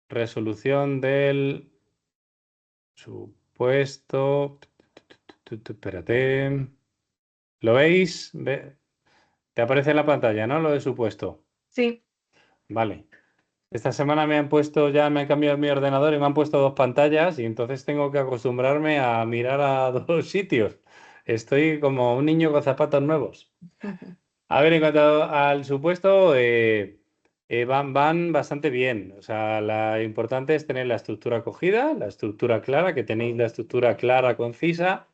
resolución del supuesto. Espérate. ¿Lo veis? Te aparece en la pantalla, ¿no? Lo de supuesto. Sí. Vale. Esta semana me han cambiado mi ordenador y me han puesto dos pantallas y entonces tengo que acostumbrarme a mirar a dos sitios. Estoy como un niño con zapatos nuevos. A ver, en cuanto al supuesto, van bastante bien. O sea, lo importante es tener la estructura cogida, la estructura clara, que tenéis la estructura clara, concisa,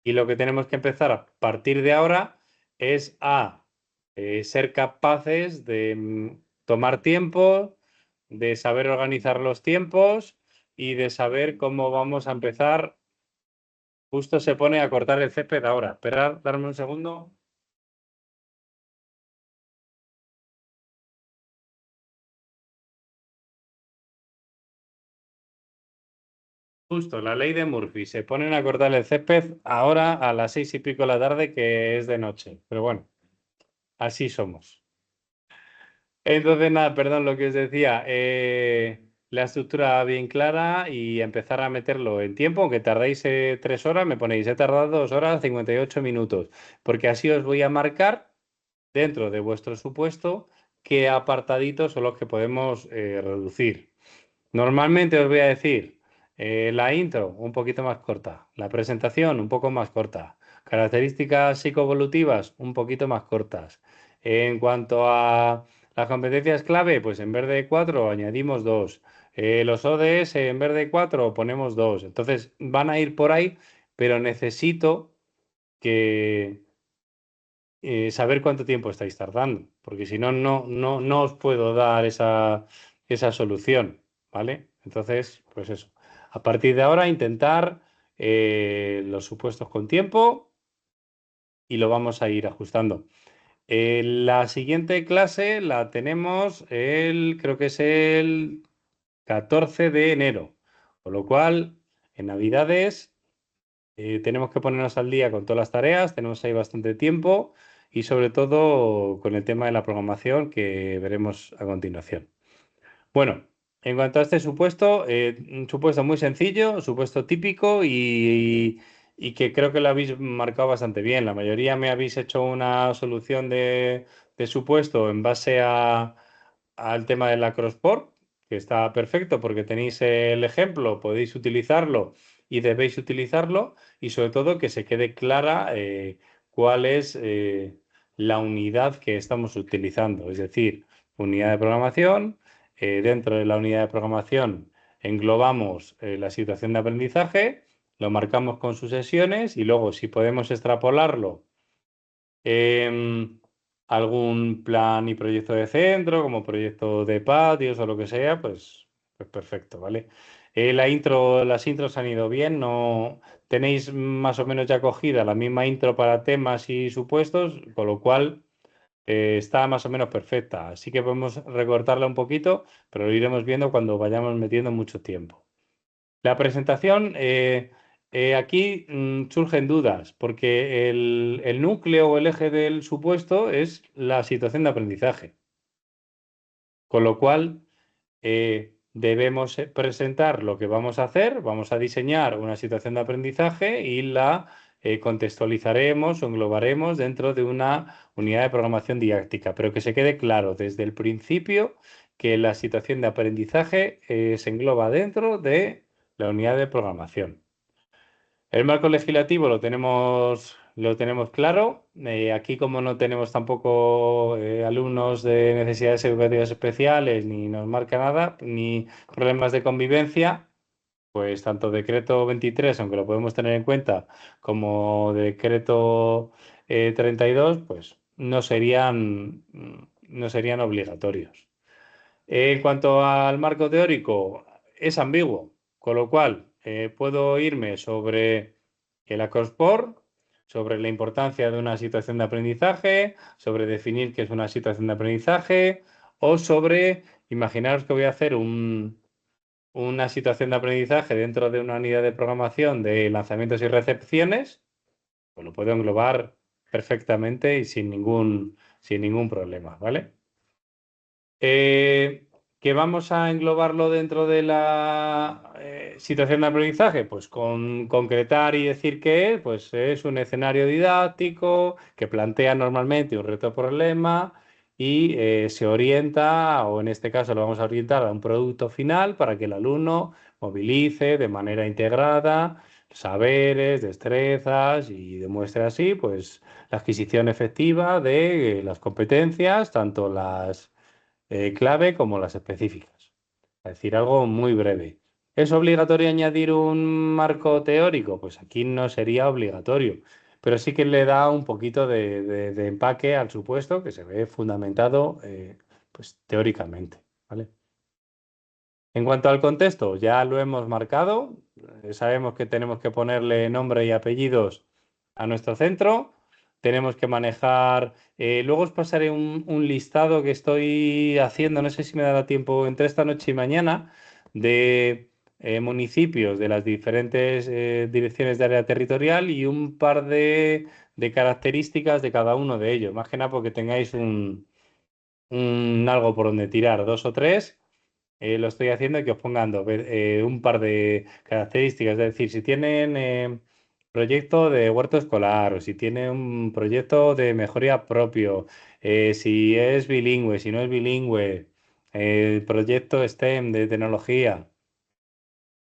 y lo que tenemos que empezar a partir de ahora es a ser capaces de tomar tiempo, de saber organizar los tiempos y de saber cómo vamos a empezar. Justo se pone a cortar el césped ahora. Esperad, darme un segundo. Justo, la ley de Murphy. Se ponen a cortar el césped ahora a las 6:00 y pico de la tarde, que es de noche. Pero bueno, así somos. Entonces, nada, perdón, lo que os decía, la estructura bien clara y empezar a meterlo en tiempo, aunque tardéis 3 horas, me ponéis, he tardado 2 horas 58 minutos, porque así os voy a marcar dentro de vuestro supuesto qué apartaditos son los que podemos reducir. Normalmente os voy a decir la intro un poquito más corta, la presentación un poco más corta, características psicoevolutivas un poquito más cortas. En cuanto a las competencias clave, pues en vez de 4 añadimos 2. Los ODS en vez de 4 ponemos 2. Entonces van a ir por ahí, pero necesito que saber cuánto tiempo estáis tardando, porque si no, no os puedo dar esa solución, ¿vale? Entonces, pues eso. A partir de ahora, intentar los supuestos con tiempo y lo vamos a ir ajustando. La siguiente clase la tenemos creo que es el 14 de enero, con lo cual, en Navidades. Tenemos que ponernos al día con todas las tareas, tenemos ahí bastante tiempo y sobre todo con el tema de la programación que veremos a continuación. Bueno, en cuanto a este supuesto, un supuesto muy sencillo, supuesto típico y que creo que lo habéis marcado bastante bien. La mayoría me habéis hecho una solución de supuesto en base al tema de la crossport, que está perfecto porque tenéis el ejemplo, podéis utilizarlo y debéis utilizarlo y sobre todo que se quede clara cuál es la unidad que estamos utilizando, es decir, unidad de programación. Dentro de la unidad de programación englobamos la situación de aprendizaje, lo marcamos con sus sesiones y luego si podemos extrapolarlo algún plan y proyecto de centro, como proyecto de patios o lo que sea, pues perfecto, ¿vale? Las intros han ido bien, ¿no? Tenéis más o menos ya cogida la misma intro para temas y supuestos, con lo cual está más o menos perfecta. Así que podemos recortarla un poquito, pero lo iremos viendo cuando vayamos metiendo mucho tiempo. La presentación, aquí surgen dudas, porque el núcleo o el eje del supuesto es la situación de aprendizaje. Con lo cual, debemos presentar lo que vamos a hacer, vamos a diseñar una situación de aprendizaje y la contextualizaremos o englobaremos dentro de una unidad de programación didáctica, pero que se quede claro desde el principio que la situación de aprendizaje se engloba dentro de la unidad de programación. El marco legislativo lo tenemos claro. Aquí, como no tenemos tampoco alumnos de necesidades educativas especiales, ni nos marca nada, ni problemas de convivencia, pues tanto decreto 23, aunque lo podemos tener en cuenta, como decreto 32, pues no serían obligatorios. En cuanto al marco teórico, es ambiguo, con lo cual puedo irme sobre el acrosport, sobre la importancia de una situación de aprendizaje, sobre definir qué es una situación de aprendizaje, o sobre, imaginaros que voy a hacer una situación de aprendizaje dentro de una unidad de programación de lanzamientos y recepciones, pues lo puedo englobar perfectamente y sin ningún problema, ¿vale? ¿Que vamos a englobarlo dentro de la situación de aprendizaje? Pues con concretar y decir que pues es un escenario didáctico que plantea normalmente un reto problema y se orienta, o en este caso lo vamos a orientar a un producto final para que el alumno movilice de manera integrada saberes, destrezas y demuestre así pues la adquisición efectiva de las competencias, tanto las clave como las específicas. Es decir, algo muy breve. ¿Es obligatorio añadir un marco teórico? Pues aquí no sería obligatorio, pero sí que le da un poquito de empaque al supuesto que se ve fundamentado pues, teóricamente. ¿Vale? En cuanto al contexto, ya lo hemos marcado. Sabemos que tenemos que ponerle nombre y apellidos a nuestro centro. Tenemos que manejar. Luego os pasaré un listado que estoy haciendo, no sé si me dará tiempo entre esta noche y mañana, de municipios de las diferentes direcciones de área territorial y un par de características de cada uno de ellos. Más que nada porque tengáis un algo por donde tirar, dos o tres lo estoy haciendo y que os pongan un par de características. Es decir, si tienen proyecto de huerto escolar o si tienen un proyecto de mejoría propio, si es bilingüe, si no es bilingüe, proyecto STEM de tecnología.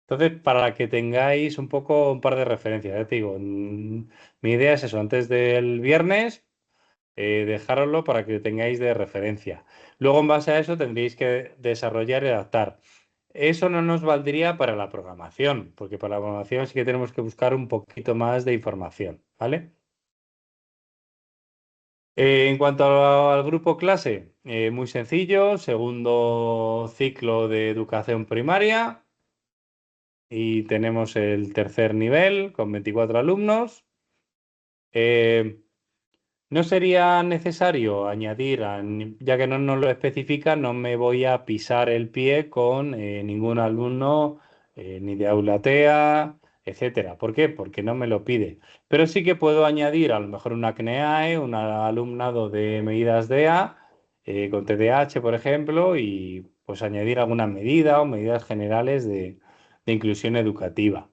Entonces, para que tengáis un poco un par de referencias, ya te digo, mi idea es eso, antes del viernes dejároslo para que lo tengáis de referencia. Luego, en base a eso, tendréis que desarrollar y adaptar. Eso no nos valdría para la programación, porque para la programación sí que tenemos que buscar un poquito más de información, ¿vale? En cuanto al grupo clase, muy sencillo, segundo ciclo de educación primaria y tenemos el tercer nivel con 24 alumnos. Eh, No sería necesario añadir, ya que no nos lo especifica, no me voy a pisar el pie con ningún alumno, ni de aula TEA, etcétera. ¿Por qué? Porque no me lo pide. Pero sí que puedo añadir a lo mejor una CNEAE, un alumnado de medidas DEA, con TDAH, por ejemplo, y pues añadir alguna medida o medidas generales de inclusión educativa.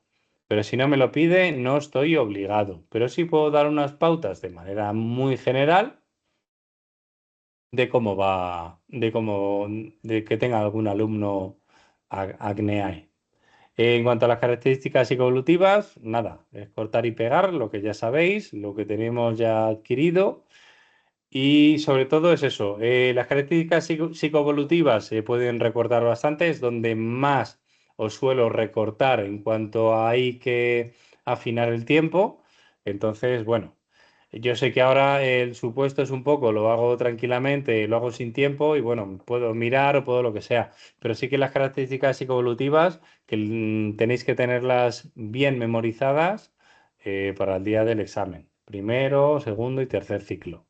Pero si no me lo pide, no estoy obligado. Pero sí puedo dar unas pautas de manera muy general de cómo va, de que tenga algún alumno acneae. En cuanto a las características psicoevolutivas, nada, es cortar y pegar, lo que ya sabéis, lo que tenemos ya adquirido. Y sobre todo es eso, las características psicoevolutivas se pueden recortar bastante, es donde más os suelo recortar en cuanto a hay que afinar el tiempo. Entonces, bueno, yo sé que ahora el supuesto es un poco, lo hago tranquilamente, lo hago sin tiempo y bueno, puedo mirar o puedo lo que sea, pero sí que las características psicoevolutivas que tenéis que tenerlas bien memorizadas para el día del examen, primero, segundo y tercer ciclo.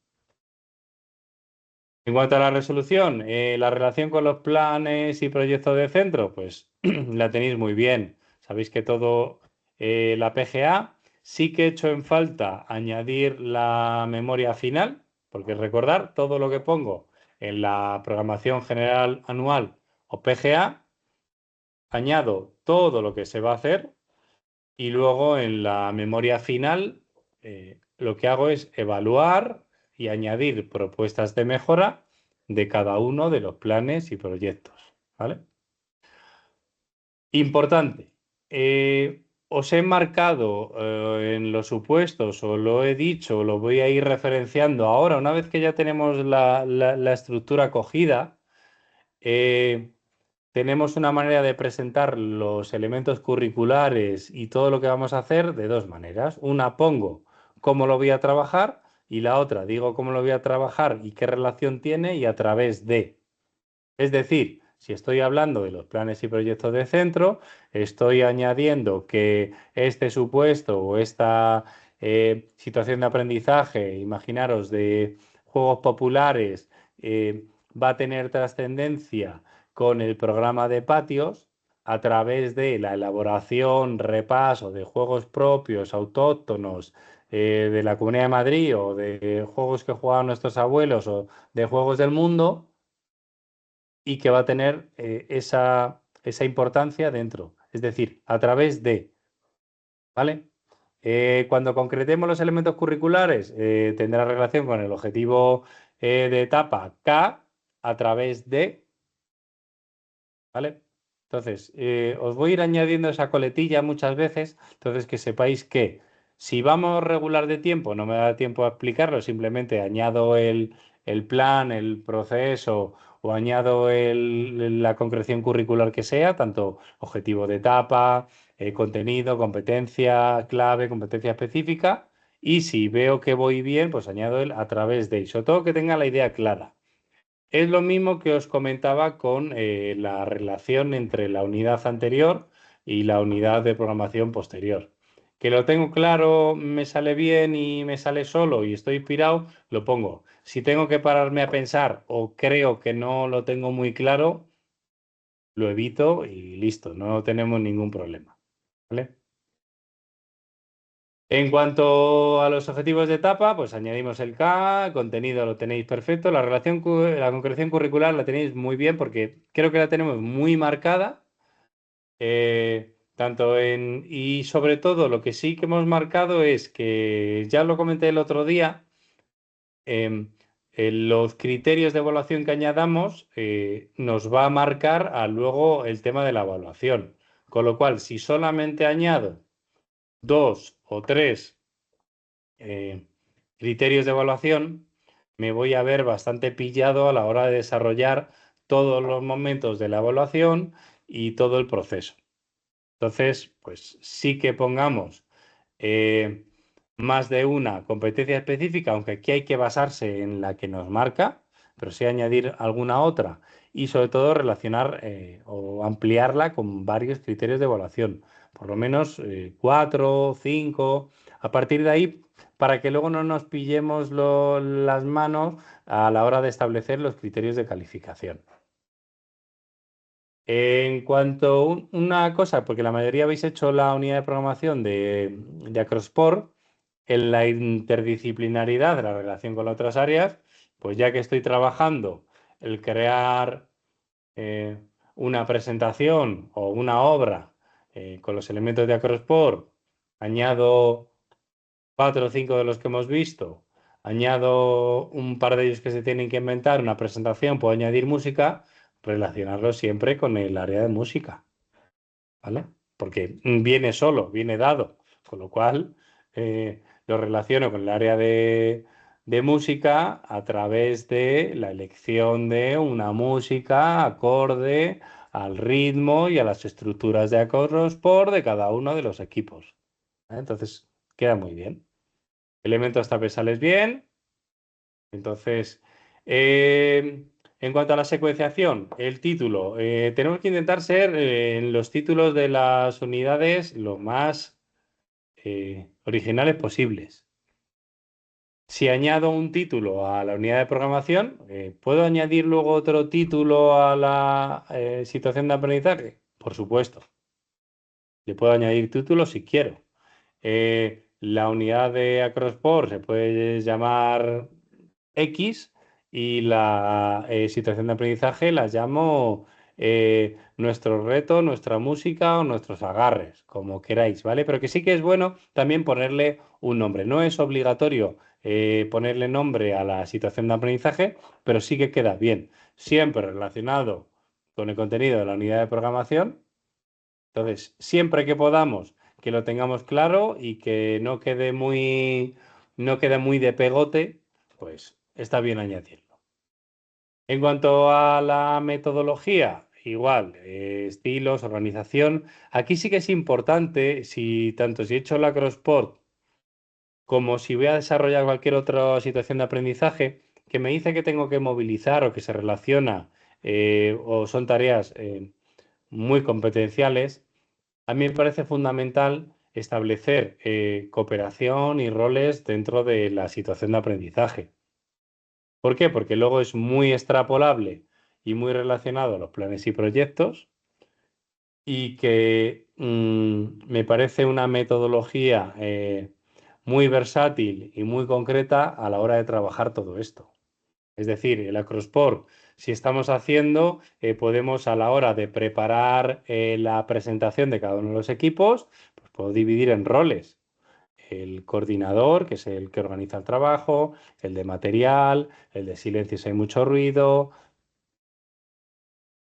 En cuanto a la resolución, la relación con los planes y proyectos de centro, pues la tenéis muy bien. Sabéis que todo la PGA sí que he hecho en falta añadir la memoria final, porque recordar todo lo que pongo en la programación general anual o PGA, añado todo lo que se va a hacer y luego en la memoria final lo que hago es evaluar y añadir propuestas de mejora de cada uno de los planes y proyectos. ¿Vale? Importante. Os he marcado en los supuestos, o lo he dicho, o lo voy a ir referenciando ahora, una vez que ya tenemos la estructura cogida. eh, Tenemos una manera de presentar los elementos curriculares y todo lo que vamos a hacer de dos maneras. Una pongo cómo lo voy a trabajar y la otra digo cómo lo voy a trabajar y qué relación tiene y a través de. Es decir, si estoy hablando de los planes y proyectos de centro, estoy añadiendo que este supuesto o esta situación de aprendizaje, imaginaros, de juegos populares, va a tener trascendencia con el programa de patios a través de la elaboración, repaso de juegos propios, autóctonos, de la Comunidad de Madrid o de juegos que jugaban nuestros abuelos o de juegos del mundo y que va a tener esa importancia dentro. Es decir, a través de, ¿vale? Cuando concretemos los elementos curriculares, tendrá relación con el objetivo de etapa K a través de, ¿vale? Entonces, os voy a ir añadiendo esa coletilla muchas veces, entonces que sepáis que si vamos regular de tiempo, no me da tiempo a explicarlo, simplemente añado el plan, el proceso o añado la concreción curricular que sea, tanto objetivo de etapa, contenido, competencia clave, competencia específica, y si veo que voy bien, pues añado el a través de, y sobre todo que tenga la idea clara. Es lo mismo que os comentaba con la relación entre la unidad anterior y la unidad de programación posterior. Que lo tengo claro, me sale bien y me sale solo y estoy inspirado, lo pongo. Si tengo que pararme a pensar o creo que no lo tengo muy claro, lo evito y listo, no tenemos ningún problema. ¿Vale? En cuanto a los objetivos de etapa, pues añadimos el K, contenido lo tenéis perfecto, la concreción curricular la tenéis muy bien porque creo que la tenemos muy marcada, y sobre todo lo que sí que hemos marcado es que, ya lo comenté el otro día, en los criterios de evaluación que añadamos nos va a marcar a luego el tema de la evaluación. Con lo cual, si solamente añado dos o tres criterios de evaluación, me voy a ver bastante pillado a la hora de desarrollar todos los momentos de la evaluación y todo el proceso. Entonces, pues sí que pongamos eh, más de una competencia específica, aunque aquí hay que basarse en la que nos marca, pero sí añadir alguna otra y sobre todo relacionar o ampliarla con varios criterios de evaluación, por lo menos 4, 5, a partir de ahí, para que luego no nos pillemos las manos a la hora de establecer los criterios de calificación. En cuanto a una cosa, porque la mayoría habéis hecho la unidad de programación de Acrosport, en la interdisciplinaridad de la relación con otras áreas, pues ya que estoy trabajando el crear eh, una presentación o una obra con los elementos de Acrosport, añado 4 o 5 de los que hemos visto, añado un par de ellos que se tienen que inventar, una presentación, puedo añadir música, relacionarlo siempre con el área de música, ¿vale? Porque viene solo, viene dado, con lo cual lo relaciono con el área de música a través de la elección de una música acorde al ritmo y a las estructuras de Acrosport de cada uno de los equipos. ¿Vale? Entonces, queda muy bien. Elementos tapesales bien. Entonces, en cuanto a la secuenciación, el título, tenemos que intentar ser en los títulos de las unidades lo más originales posibles. Si añado un título a la unidad de programación, ¿puedo añadir luego otro título a la situación de aprendizaje? Por supuesto. Le puedo añadir títulos si quiero. La unidad de Acrosport se puede llamar X y la situación de aprendizaje la llamo nuestro reto, nuestra música o nuestros agarres, como queráis, ¿vale? Pero que sí que es bueno también ponerle un nombre. No es obligatorio ponerle nombre a la situación de aprendizaje, pero sí que queda bien. Siempre relacionado con el contenido de la unidad de programación. Entonces, siempre que podamos, que lo tengamos claro y que no quede muy de pegote, pues está bien añadirlo. En cuanto a la metodología, igual, estilos, organización, aquí sí que es importante, tanto si he hecho la Crossport como si voy a desarrollar cualquier otra situación de aprendizaje que me dice que tengo que movilizar o que se relaciona o son tareas muy competenciales. A mí me parece fundamental establecer cooperación y roles dentro de la situación de aprendizaje. ¿Por qué? Porque luego es muy extrapolable y muy relacionado a los planes y proyectos y que me parece una metodología muy versátil y muy concreta a la hora de trabajar todo esto. Es decir, el Acrosport si estamos haciendo, podemos a la hora de preparar la presentación de cada uno de los equipos, pues puedo dividir en roles. El coordinador, que es el que organiza el trabajo, el de material, el de silencio si hay mucho ruido.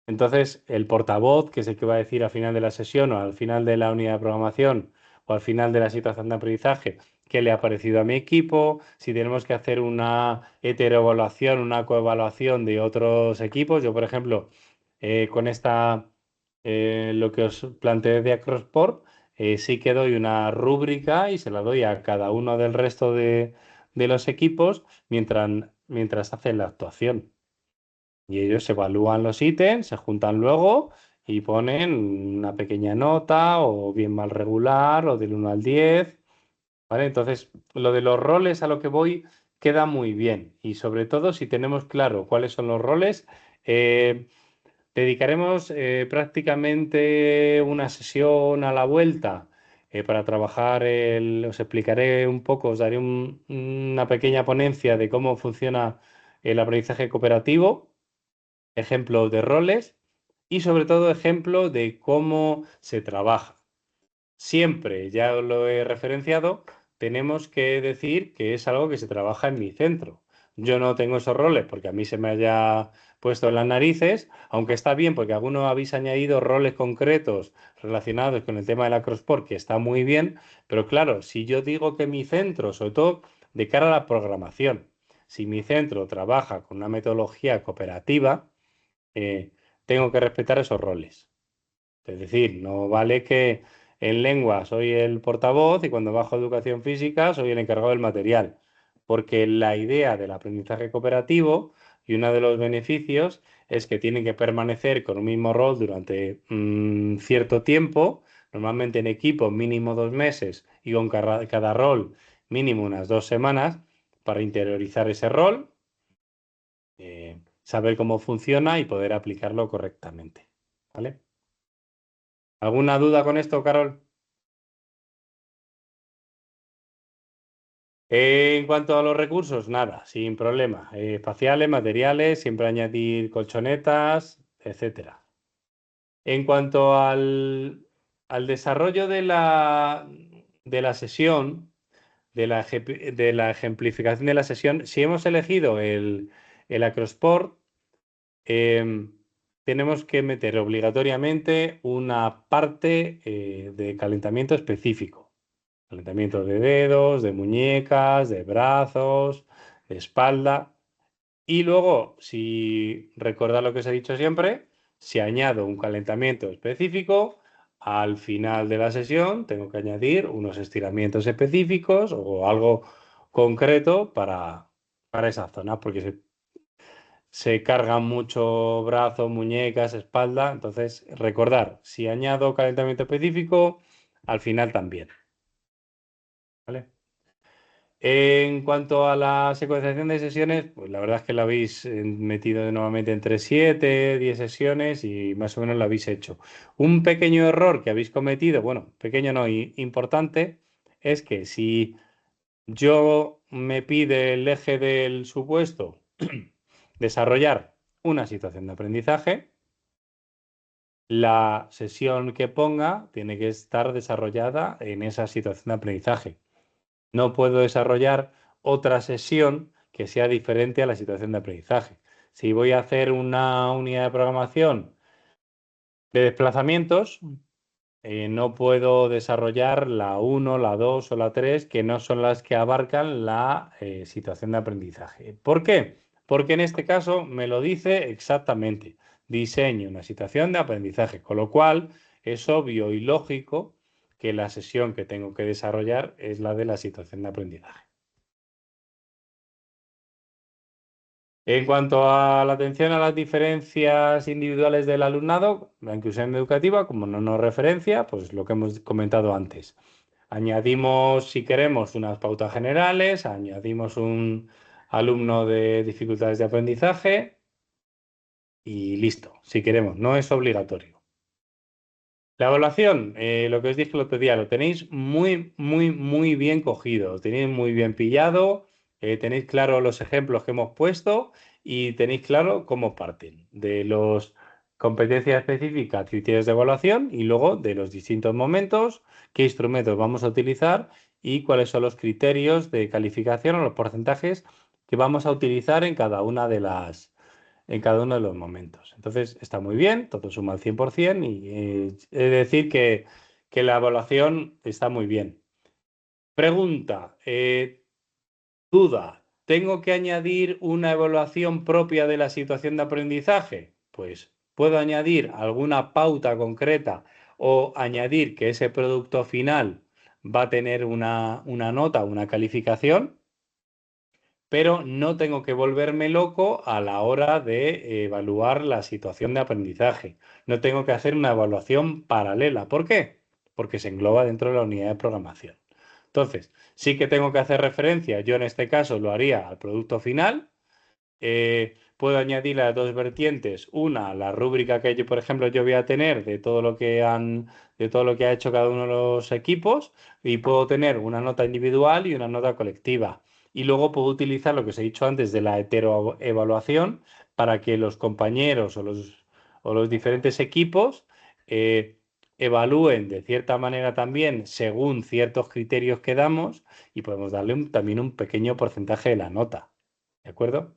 Entonces, el portavoz, que es el que va a decir al final de la sesión o al final de la unidad de programación o al final de la situación de aprendizaje qué le ha parecido a mi equipo, si tenemos que hacer una heteroevaluación, una coevaluación de otros equipos. Yo, por ejemplo, con lo que os planteé de Acrosport, sí que doy una rúbrica y se la doy a cada uno del resto de los equipos mientras hacen la actuación. Y ellos evalúan los ítems, se juntan luego y ponen una pequeña nota o bien mal regular o del 1 al 10. ¿Vale? Entonces, lo de los roles a lo que voy queda muy bien. Y sobre todo, si tenemos claro cuáles son los roles, eh, dedicaremos prácticamente una sesión a la vuelta para trabajar os explicaré un poco, os daré una pequeña ponencia de cómo funciona el aprendizaje cooperativo, ejemplos de roles y sobre todo ejemplo de cómo se trabaja. Siempre, ya lo he referenciado, tenemos que decir que es algo que se trabaja en mi centro. Yo no tengo esos roles porque a mí se me haya puesto en las narices, aunque está bien porque algunos habéis añadido roles concretos relacionados con el tema de la crossport, que está muy bien, pero claro, si yo digo que mi centro, sobre todo de cara a la programación, si mi centro trabaja con una metodología cooperativa, tengo que respetar esos roles. Es decir, no vale que en lengua soy el portavoz y cuando bajo educación física soy el encargado del material, porque la idea del aprendizaje cooperativo y uno de los beneficios es que tienen que permanecer con un mismo rol durante cierto tiempo, normalmente en equipo mínimo 2 meses y con cada rol mínimo unas 2 semanas para interiorizar ese rol, saber cómo funciona y poder aplicarlo correctamente. ¿Vale? ¿Alguna duda con esto, Carol? En cuanto a los recursos, nada, sin problema. Espaciales, materiales, siempre añadir colchonetas, etcétera. En cuanto al desarrollo de la sesión, de la ejemplificación de la sesión, si hemos elegido el Acrosport, em, tenemos que meter obligatoriamente una parte de calentamiento específico. Calentamiento de dedos, de muñecas, de brazos, de espalda. Y luego, si recordad lo que os he dicho siempre, si añado un calentamiento específico, al final de la sesión tengo que añadir unos estiramientos específicos o algo concreto para esa zona, porque se cargan mucho brazos, muñecas, espalda. Entonces, recordar, si añado calentamiento específico, al final también. ¿Vale? En cuanto a la secuenciación de sesiones, pues la verdad es que la habéis metido nuevamente entre 7, 10 sesiones y más o menos lo habéis hecho. Un pequeño error que habéis cometido, bueno, pequeño no, importante, es que si yo me pide el eje del supuesto desarrollar una situación de aprendizaje, la sesión que ponga tiene que estar desarrollada en esa situación de aprendizaje. No puedo desarrollar otra sesión que sea diferente a la situación de aprendizaje. Si voy a hacer una unidad de programación de desplazamientos, no puedo desarrollar la 1, la 2 o la 3, que no son las que abarcan la situación de aprendizaje. ¿Por qué? Porque en este caso me lo dice exactamente. Diseño una situación de aprendizaje, con lo cual es obvio y lógico que la sesión que tengo que desarrollar es la de la situación de aprendizaje. En cuanto a la atención a las diferencias individuales del alumnado, la inclusión educativa, como no nos referencia, pues lo que hemos comentado antes. Añadimos, si queremos, unas pautas generales, añadimos un alumno de dificultades de aprendizaje y listo, si queremos, no es obligatorio. La evaluación, lo que os dije el otro día, lo tenéis muy, muy, muy bien cogido, lo tenéis muy bien pillado, tenéis claro los ejemplos que hemos puesto y tenéis claro cómo parten de los competencias específicas, criterios de evaluación y luego de los distintos momentos, qué instrumentos vamos a utilizar y cuáles son los criterios de calificación o los porcentajes que vamos a utilizar en cada una de en cada uno de los momentos. Entonces, está muy bien, todo suma al 100% y es decir que la evaluación está muy bien. Pregunta, duda, ¿tengo que añadir una evaluación propia de la situación de aprendizaje? Pues puedo añadir alguna pauta concreta o añadir que ese producto final va a tener una nota, una calificación, pero no tengo que volverme loco a la hora de evaluar la situación de aprendizaje. No tengo que hacer una evaluación paralela. ¿Por qué? Porque se engloba dentro de la unidad de programación. Entonces, sí que tengo que hacer referencia, yo en este caso lo haría al producto final. Puedo añadir las dos vertientes, una, la rúbrica que yo, por ejemplo, yo voy a tener de todo lo que ha hecho cada uno de los equipos, y puedo tener una nota individual y una nota colectiva. Y luego puedo utilizar lo que os he dicho antes de la heteroevaluación para que los compañeros o los diferentes equipos eh, evalúen de cierta manera también según ciertos criterios que damos, y podemos darle también un pequeño porcentaje de la nota. ¿De acuerdo?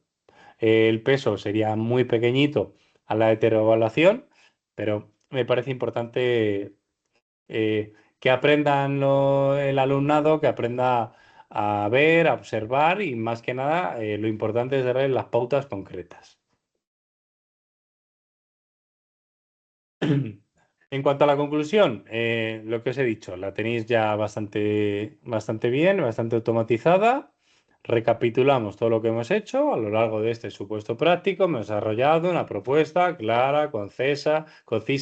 El peso sería muy pequeñito a la heteroevaluación, pero me parece importante que aprendan el alumnado, que aprenda a ver, a observar y más que nada lo importante es darle las pautas concretas. En cuanto a la conclusión, lo que os he dicho, la tenéis ya bastante bien, bastante automatizada. Recapitulamos todo lo que hemos hecho a lo largo de este supuesto práctico. Hemos desarrollado una propuesta clara, concisa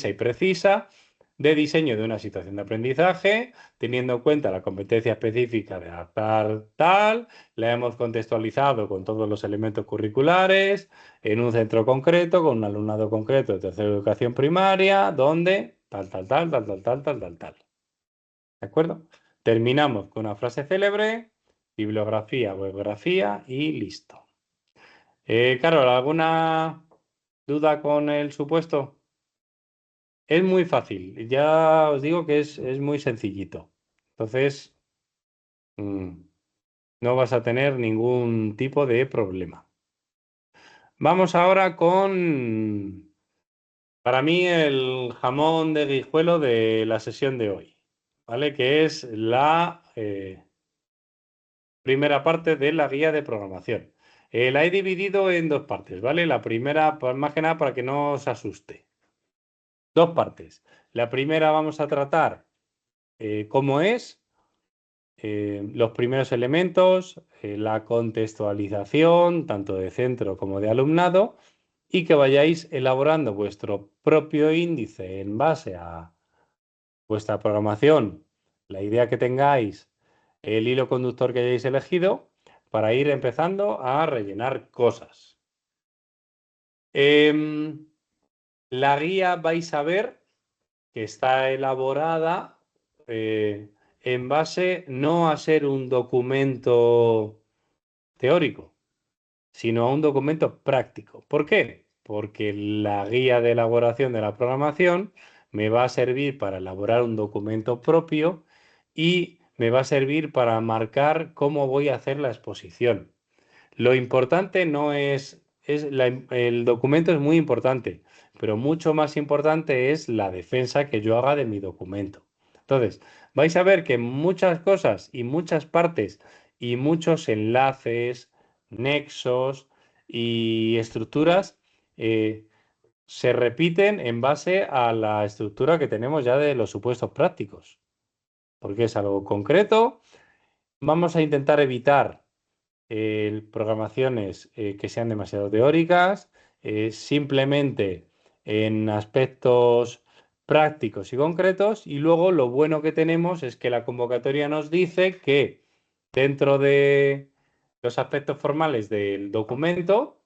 y precisa de diseño de una situación de aprendizaje, teniendo en cuenta la competencia específica de adaptar tal, la hemos contextualizado con todos los elementos curriculares en un centro concreto, con un alumnado concreto de tercera educación primaria, donde tal. ¿De acuerdo? Terminamos con una frase célebre, bibliografía, bibliografía y listo. Carol, ¿alguna duda con el supuesto? Es muy fácil, ya os digo que es muy sencillito. Entonces, mm, no vas a tener ningún tipo de problema. Vamos ahora con, para mí, el jamón de guijuelo de la sesión de hoy, ¿vale? Que es la primera parte de la guía de programación. La he dividido en dos partes, ¿vale? La primera, pues, más que nada, para que no os asuste. Dos partes. La primera vamos a tratar cómo es los primeros elementos, la contextualización, tanto de centro como de alumnado, y que vayáis elaborando vuestro propio índice en base a vuestra programación, la idea que tengáis, el hilo conductor que hayáis elegido, para ir empezando a rellenar cosas. La guía vais a ver que está elaborada en base no a ser un documento teórico, sino a un documento práctico. ¿Por qué? Porque la guía de elaboración de la programación me va a servir para elaborar un documento propio y me va a servir para marcar cómo voy a hacer la exposición. Lo importante no el documento es muy importante, pero mucho más importante es la defensa que yo haga de mi documento. Entonces, vais a ver que muchas cosas y muchas partes y muchos enlaces, nexos y estructuras se repiten en base a la estructura que tenemos ya de los supuestos prácticos, porque es algo concreto. Vamos a intentar evitar programaciones que sean demasiado teóricas, simplemente en aspectos prácticos y concretos. Y luego lo bueno que tenemos es que la convocatoria nos dice que dentro de los aspectos formales del documento,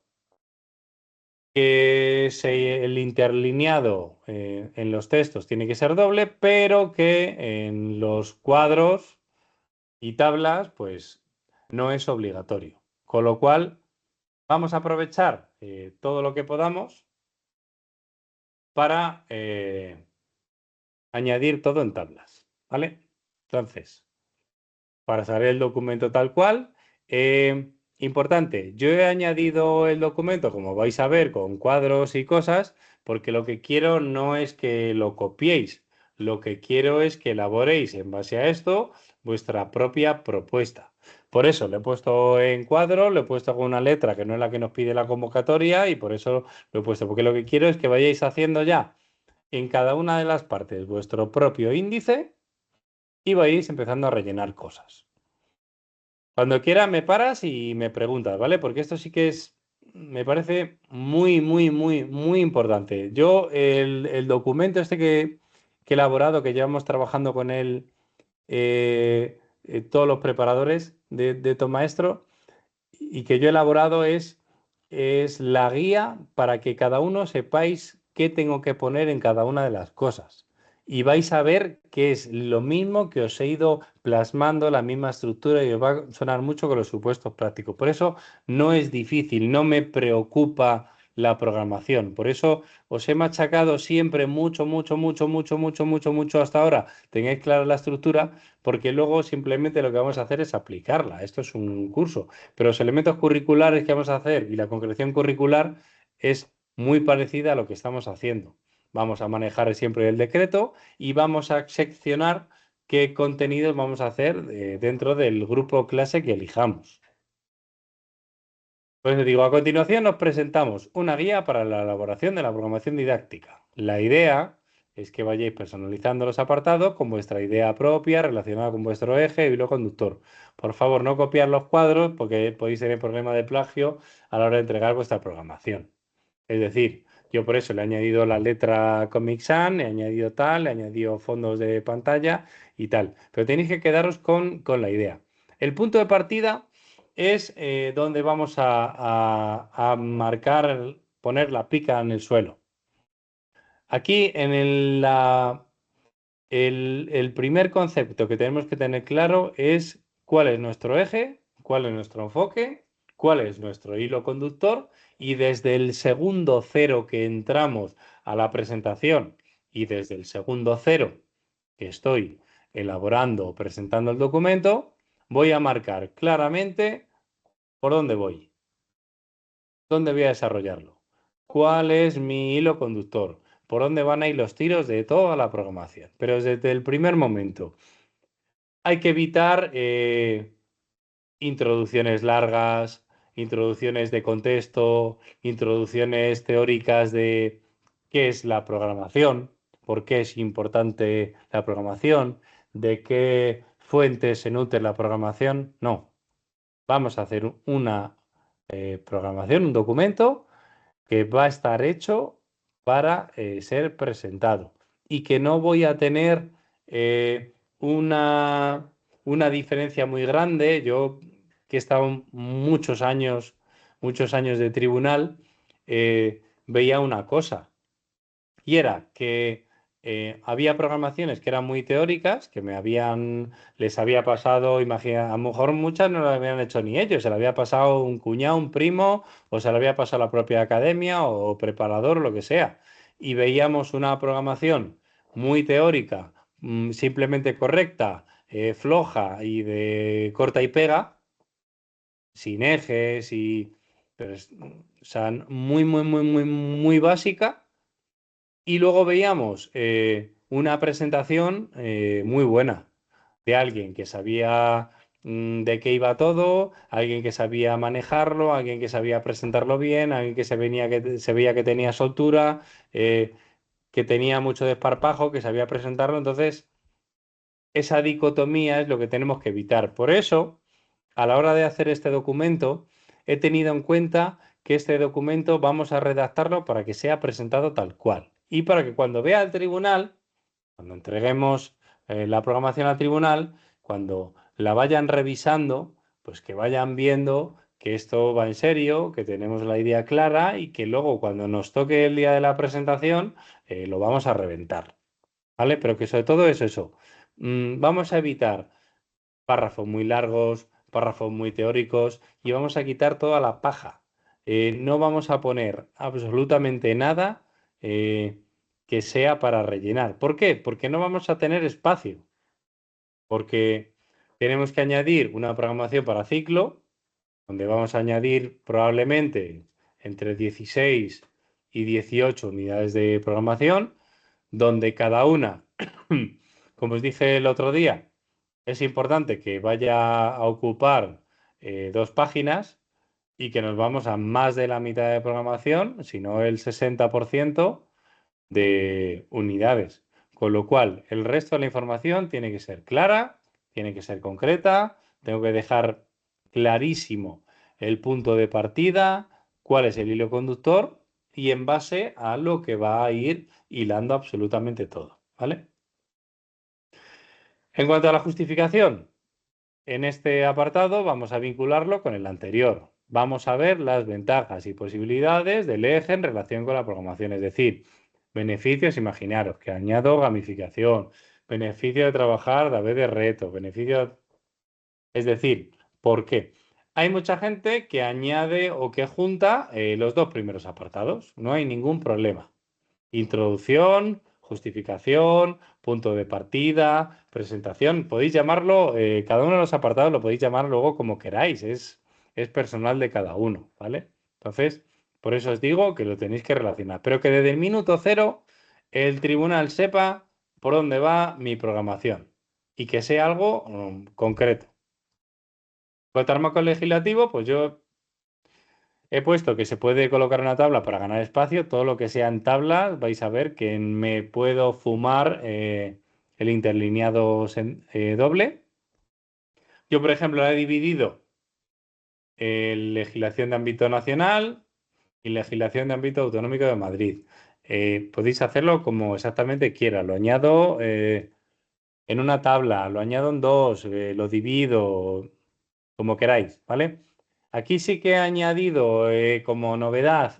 que el interlineado en los textos tiene que ser doble, pero que en los cuadros y tablas, pues no es obligatorio. Con lo cual, vamos a aprovechar todo lo que podamos para añadir todo en tablas, ¿vale? Entonces, para saber el documento tal cual, importante, yo he añadido el documento, como vais a ver, con cuadros y cosas, porque lo que quiero no es que lo copiéis, lo que quiero es que elaboréis en base a esto vuestra propia propuesta. Por eso lo he puesto en cuadro, lo he puesto con una letra que no es la que nos pide la convocatoria y por eso lo he puesto, porque lo que quiero es que vayáis haciendo ya en cada una de las partes vuestro propio índice y vais empezando a rellenar cosas. Cuando quiera me paras y me preguntas, ¿vale? Porque esto sí que es, me parece muy, muy, muy, muy importante. Yo, el documento este que he elaborado, que llevamos trabajando con él, todos los preparadores de Tomaestro, y que yo he elaborado es la guía para que cada uno sepáis qué tengo que poner en cada una de las cosas. Y vais a ver que es lo mismo que os he ido plasmando, la misma estructura y os va a sonar mucho con los supuestos prácticos. Por eso no es difícil, no me preocupa la programación. Por eso os he machacado siempre mucho, mucho, mucho, mucho, mucho, mucho, mucho hasta ahora. Tengáis clara la estructura porque luego simplemente lo que vamos a hacer es aplicarla. Esto es un curso. Pero los elementos curriculares que vamos a hacer y la concreción curricular es muy parecida a lo que estamos haciendo. Vamos a manejar siempre el decreto y vamos a seccionar qué contenidos vamos a hacer dentro del grupo o clase que elijamos. Pues digo, a continuación nos presentamos una guía para la elaboración de la programación didáctica. La idea es que vayáis personalizando los apartados con vuestra idea propia relacionada con vuestro eje y hilo conductor. Por favor, no copiar los cuadros porque podéis tener problema de plagio a la hora de entregar vuestra programación. Es decir, yo por eso le he añadido la letra Comic Sans, he añadido tal, he añadido fondos de pantalla y tal. Pero tenéis que quedaros con la idea. El punto de partida es donde vamos a marcar, poner la pica en el suelo. Aquí en el primer concepto que tenemos que tener claro es cuál es nuestro eje, cuál es nuestro enfoque, cuál es nuestro hilo conductor y desde el segundo cero que entramos a la presentación y desde el segundo cero que estoy elaborando o presentando el documento, voy a marcar claramente por dónde voy, dónde voy a desarrollarlo, cuál es mi hilo conductor, por dónde van a ir los tiros de toda la programación. Pero desde el primer momento hay que evitar introducciones largas, introducciones de contexto, introducciones teóricas de qué es la programación, por qué es importante la programación, de qué fuentes se nutre la programación. No, vamos a hacer una programación, un documento que va a estar hecho para ser presentado y que no voy a tener una diferencia muy grande. Yo que he estado muchos años de tribunal, veía una cosa y era que había programaciones que eran muy teóricas, que les había pasado, imagina, a lo mejor muchas no las habían hecho ni ellos, se le había pasado un cuñado, un primo, o se le había pasado la propia academia o preparador o lo que sea. Y veíamos una programación muy teórica, simplemente correcta, floja y de corta y pega, sin ejes pero o sea, muy, muy, muy, muy, muy básica y luego veíamos una presentación muy buena de alguien que sabía de qué iba todo, alguien que sabía manejarlo, alguien que sabía presentarlo bien, alguien se veía que tenía soltura, que tenía mucho desparpajo, que sabía presentarlo. Entonces, esa dicotomía es lo que tenemos que evitar. Por eso, a la hora de hacer este documento, he tenido en cuenta que este documento vamos a redactarlo para que sea presentado tal cual. Y para que cuando vea el tribunal, cuando entreguemos la programación al tribunal, cuando la vayan revisando, pues que vayan viendo que esto va en serio, que tenemos la idea clara y que luego cuando nos toque el día de la presentación, lo vamos a reventar. ¿Vale? Pero que sobre todo es eso. Vamos a evitar párrafos muy largos, párrafos muy teóricos y vamos a quitar toda la paja. no vamos a poner absolutamente nada que sea para rellenar. ¿Por qué? Porque no vamos a tener espacio. Porque tenemos que añadir una programación para ciclo, donde vamos a añadir probablemente entre 16 y 18 unidades de programación, donde cada una, como os dije el otro día, es importante que vaya a ocupar 2 páginas y que nos vamos a más de la mitad de programación, si no el 60% de unidades. Con lo cual, el resto de la información tiene que ser clara, tiene que ser concreta, tengo que dejar clarísimo el punto de partida, cuál es el hilo conductor y en base a lo que va a ir hilando absolutamente todo, ¿vale? En cuanto a la justificación, en este apartado vamos a vincularlo con el anterior. Vamos a ver las ventajas y posibilidades del eje en relación con la programación, es decir, beneficios, imaginaros que añado gamificación, beneficio de trabajar a vez de reto, beneficio, es decir, ¿por qué? Hay mucha gente que añade o que junta los 2 primeros apartados, no hay ningún problema. Introducción, justificación, punto de partida, presentación. Podéis llamarlo, cada uno de los apartados lo podéis llamar luego como queráis, es personal de cada uno, ¿vale? Entonces, por eso os digo que lo tenéis que relacionar, pero que desde el minuto cero el tribunal sepa por dónde va mi programación y que sea algo concreto. Con el marco legislativo, pues yo he puesto que se puede colocar una tabla para ganar espacio. Todo lo que sea en tablas, vais a ver que me puedo fumar el interlineado doble. Yo, por ejemplo, la he dividido en legislación de ámbito nacional y legislación de ámbito autonómico de Madrid. Podéis hacerlo como exactamente quieras. Lo añado en una tabla, lo añado en dos, lo divido, como queráis, ¿vale? Aquí sí que he añadido como novedad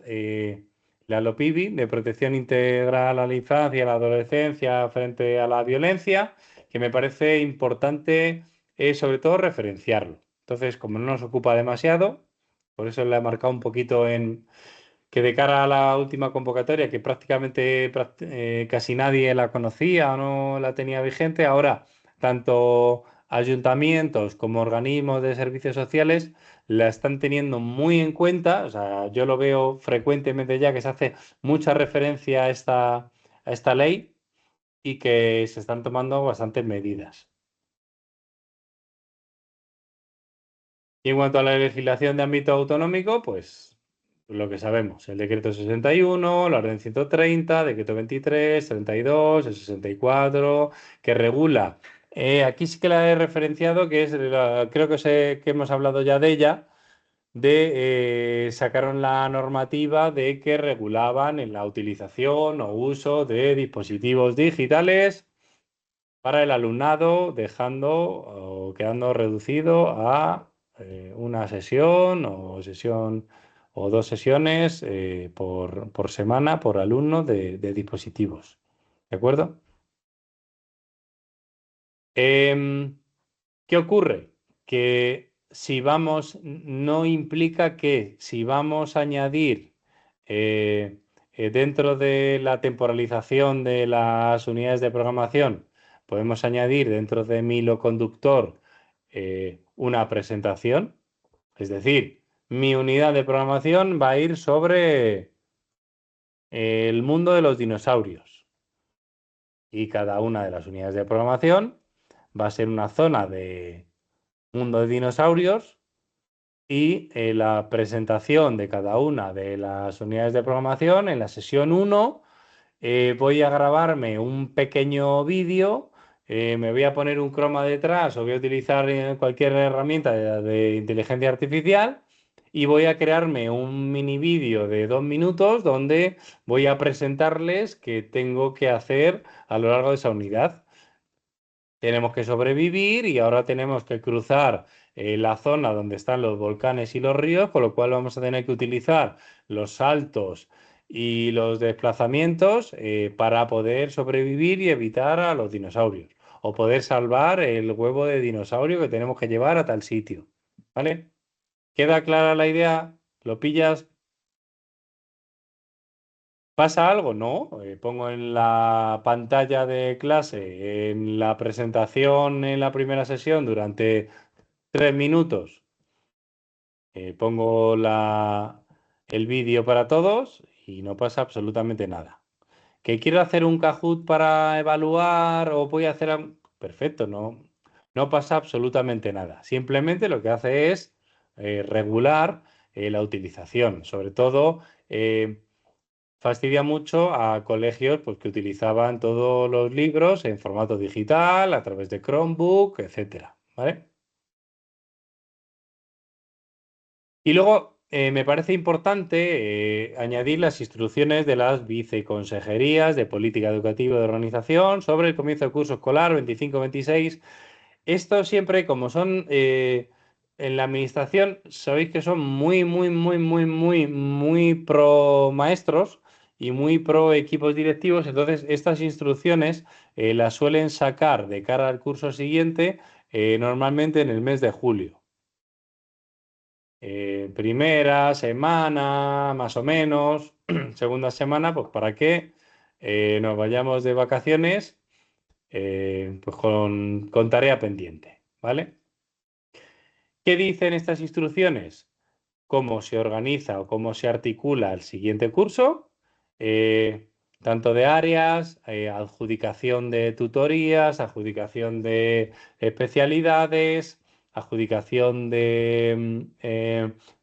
la LOPIBI de protección integral a la infancia y a la adolescencia frente a la violencia, que me parece importante sobre todo referenciarlo. Entonces, como no nos ocupa demasiado, por eso la he marcado un poquito en que de cara a la última convocatoria, que prácticamente casi nadie la conocía o no la tenía vigente, ahora tanto ayuntamientos como organismos de servicios sociales la están teniendo muy en cuenta. O sea, yo lo veo frecuentemente ya que se hace mucha referencia a esta ley y que se están tomando bastantes medidas. Y en cuanto a la legislación de ámbito autonómico, pues lo que sabemos, el decreto 61, la orden 130, decreto 23, 32, el 64, que regula. Aquí sí que la he referenciado, que es, creo que sé que hemos hablado ya de ella, sacaron la normativa de que regulaban en la utilización o uso de dispositivos digitales para el alumnado, dejando o quedando reducido a una sesión o 2 sesiones por semana por alumno de dispositivos. ¿De acuerdo? ¿Qué ocurre? Que si vamos, no implica que si vamos a añadir dentro de la temporalización de las unidades de programación, podemos añadir dentro de mi hilo conductor una presentación. Es decir, mi unidad de programación va a ir sobre el mundo de los dinosaurios. Y cada una de las unidades de programación va a ser una zona de mundo de dinosaurios y la presentación de cada una de las unidades de programación en la sesión 1 voy a grabarme un pequeño vídeo, me voy a poner un croma detrás o voy a utilizar cualquier herramienta de inteligencia artificial y voy a crearme un mini vídeo de 2 minutos donde voy a presentarles qué tengo que hacer a lo largo de esa unidad. Tenemos que sobrevivir y ahora tenemos que cruzar la zona donde están los volcanes y los ríos, con lo cual vamos a tener que utilizar los saltos y los desplazamientos para poder sobrevivir y evitar a los dinosaurios. O poder salvar el huevo de dinosaurio que tenemos que llevar a tal sitio. ¿Vale? ¿Queda clara la idea? ¿Lo pillas? ¿Pasa algo? No. Pongo en la pantalla de clase, en la presentación en la primera sesión durante 3 minutos, pongo el vídeo para todos y no pasa absolutamente nada. ¿Que quiero hacer un Kahoot para evaluar o voy a hacer... Perfecto, no pasa absolutamente nada. Simplemente lo que hace es regular la utilización. Sobre todo, fastidia mucho a colegios pues, que utilizaban todos los libros en formato digital, a través de Chromebook, etcétera. ¿Vale? Y luego me parece importante añadir las instrucciones de las viceconsejerías de política educativa y de organización sobre el comienzo del curso escolar 25-26. Esto siempre, como son en la administración, sabéis que son muy, muy, muy, muy, muy, muy pro maestros y muy pro equipos directivos. Entonces, estas instrucciones las suelen sacar de cara al curso siguiente, normalmente en el mes de julio. Primera semana, más o menos, segunda semana, pues para que nos vayamos de vacaciones pues con tarea pendiente, ¿vale? ¿Qué dicen estas instrucciones? Cómo se organiza o cómo se articula el siguiente curso, eh, tanto de áreas, adjudicación de tutorías, adjudicación de especialidades, adjudicación de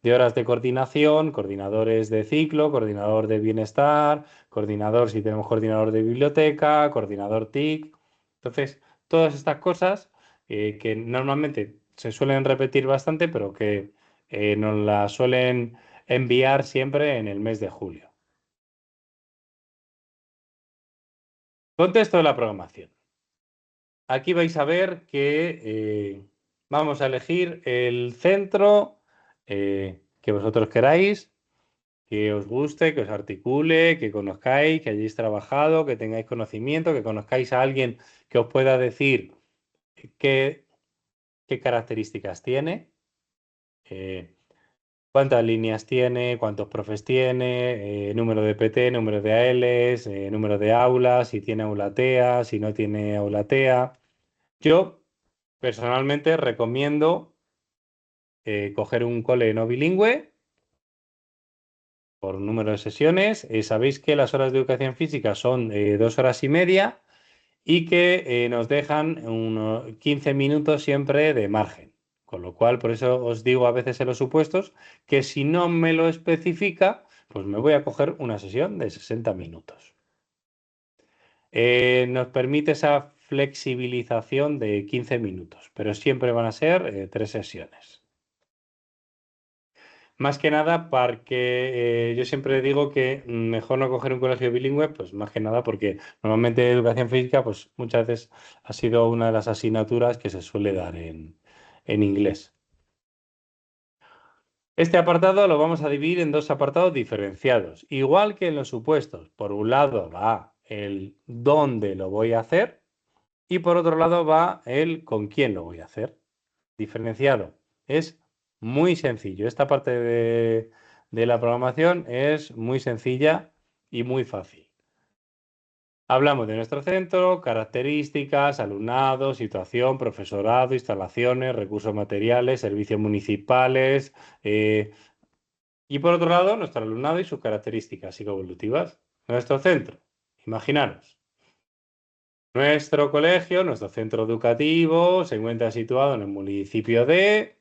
horas de coordinación, coordinadores de ciclo, coordinador de bienestar, coordinador, si tenemos coordinador de biblioteca, coordinador TIC. Entonces, todas estas cosas que normalmente se suelen repetir bastante, pero que nos la suelen enviar siempre en el mes de julio. Contexto de la programación. Aquí vais a ver que vamos a elegir el centro que vosotros queráis, que os guste, que os articule, que conozcáis, que hayáis trabajado, que tengáis conocimiento, que conozcáis a alguien que os pueda decir qué, qué características tiene. ¿Cuántas líneas tiene? ¿Cuántos profes tiene? Número de PT, número de ALs, número de aulas, si tiene aula TEA, si no tiene aula TEA. Yo personalmente recomiendo coger un cole no bilingüe por número de sesiones. Sabéis que las horas de educación física son 2 horas y media y que nos dejan unos 15 minutos siempre de margen. Con lo cual, por eso os digo a veces en los supuestos que si no me lo especifica, pues me voy a coger una sesión de 60 minutos. Nos permite esa flexibilización de 15 minutos, pero siempre van a ser 3 sesiones. Más que nada porque yo siempre digo que mejor no coger un colegio bilingüe, pues más que nada porque normalmente educación física, pues muchas veces ha sido una de las asignaturas que se suele dar en inglés. Este apartado lo vamos a dividir en dos apartados diferenciados, igual que en los supuestos. Por un lado va el dónde lo voy a hacer y por otro lado va el con quién lo voy a hacer. Diferenciado. Es muy sencillo. Esta parte de la programación es muy sencilla y muy fácil. Hablamos de nuestro centro, características, alumnado, situación, profesorado, instalaciones, recursos materiales, servicios municipales. Y por otro lado, nuestro alumnado y sus características psicoevolutivas. Nuestro centro. Imaginaros. Nuestro colegio, nuestro centro educativo, se encuentra situado en el municipio de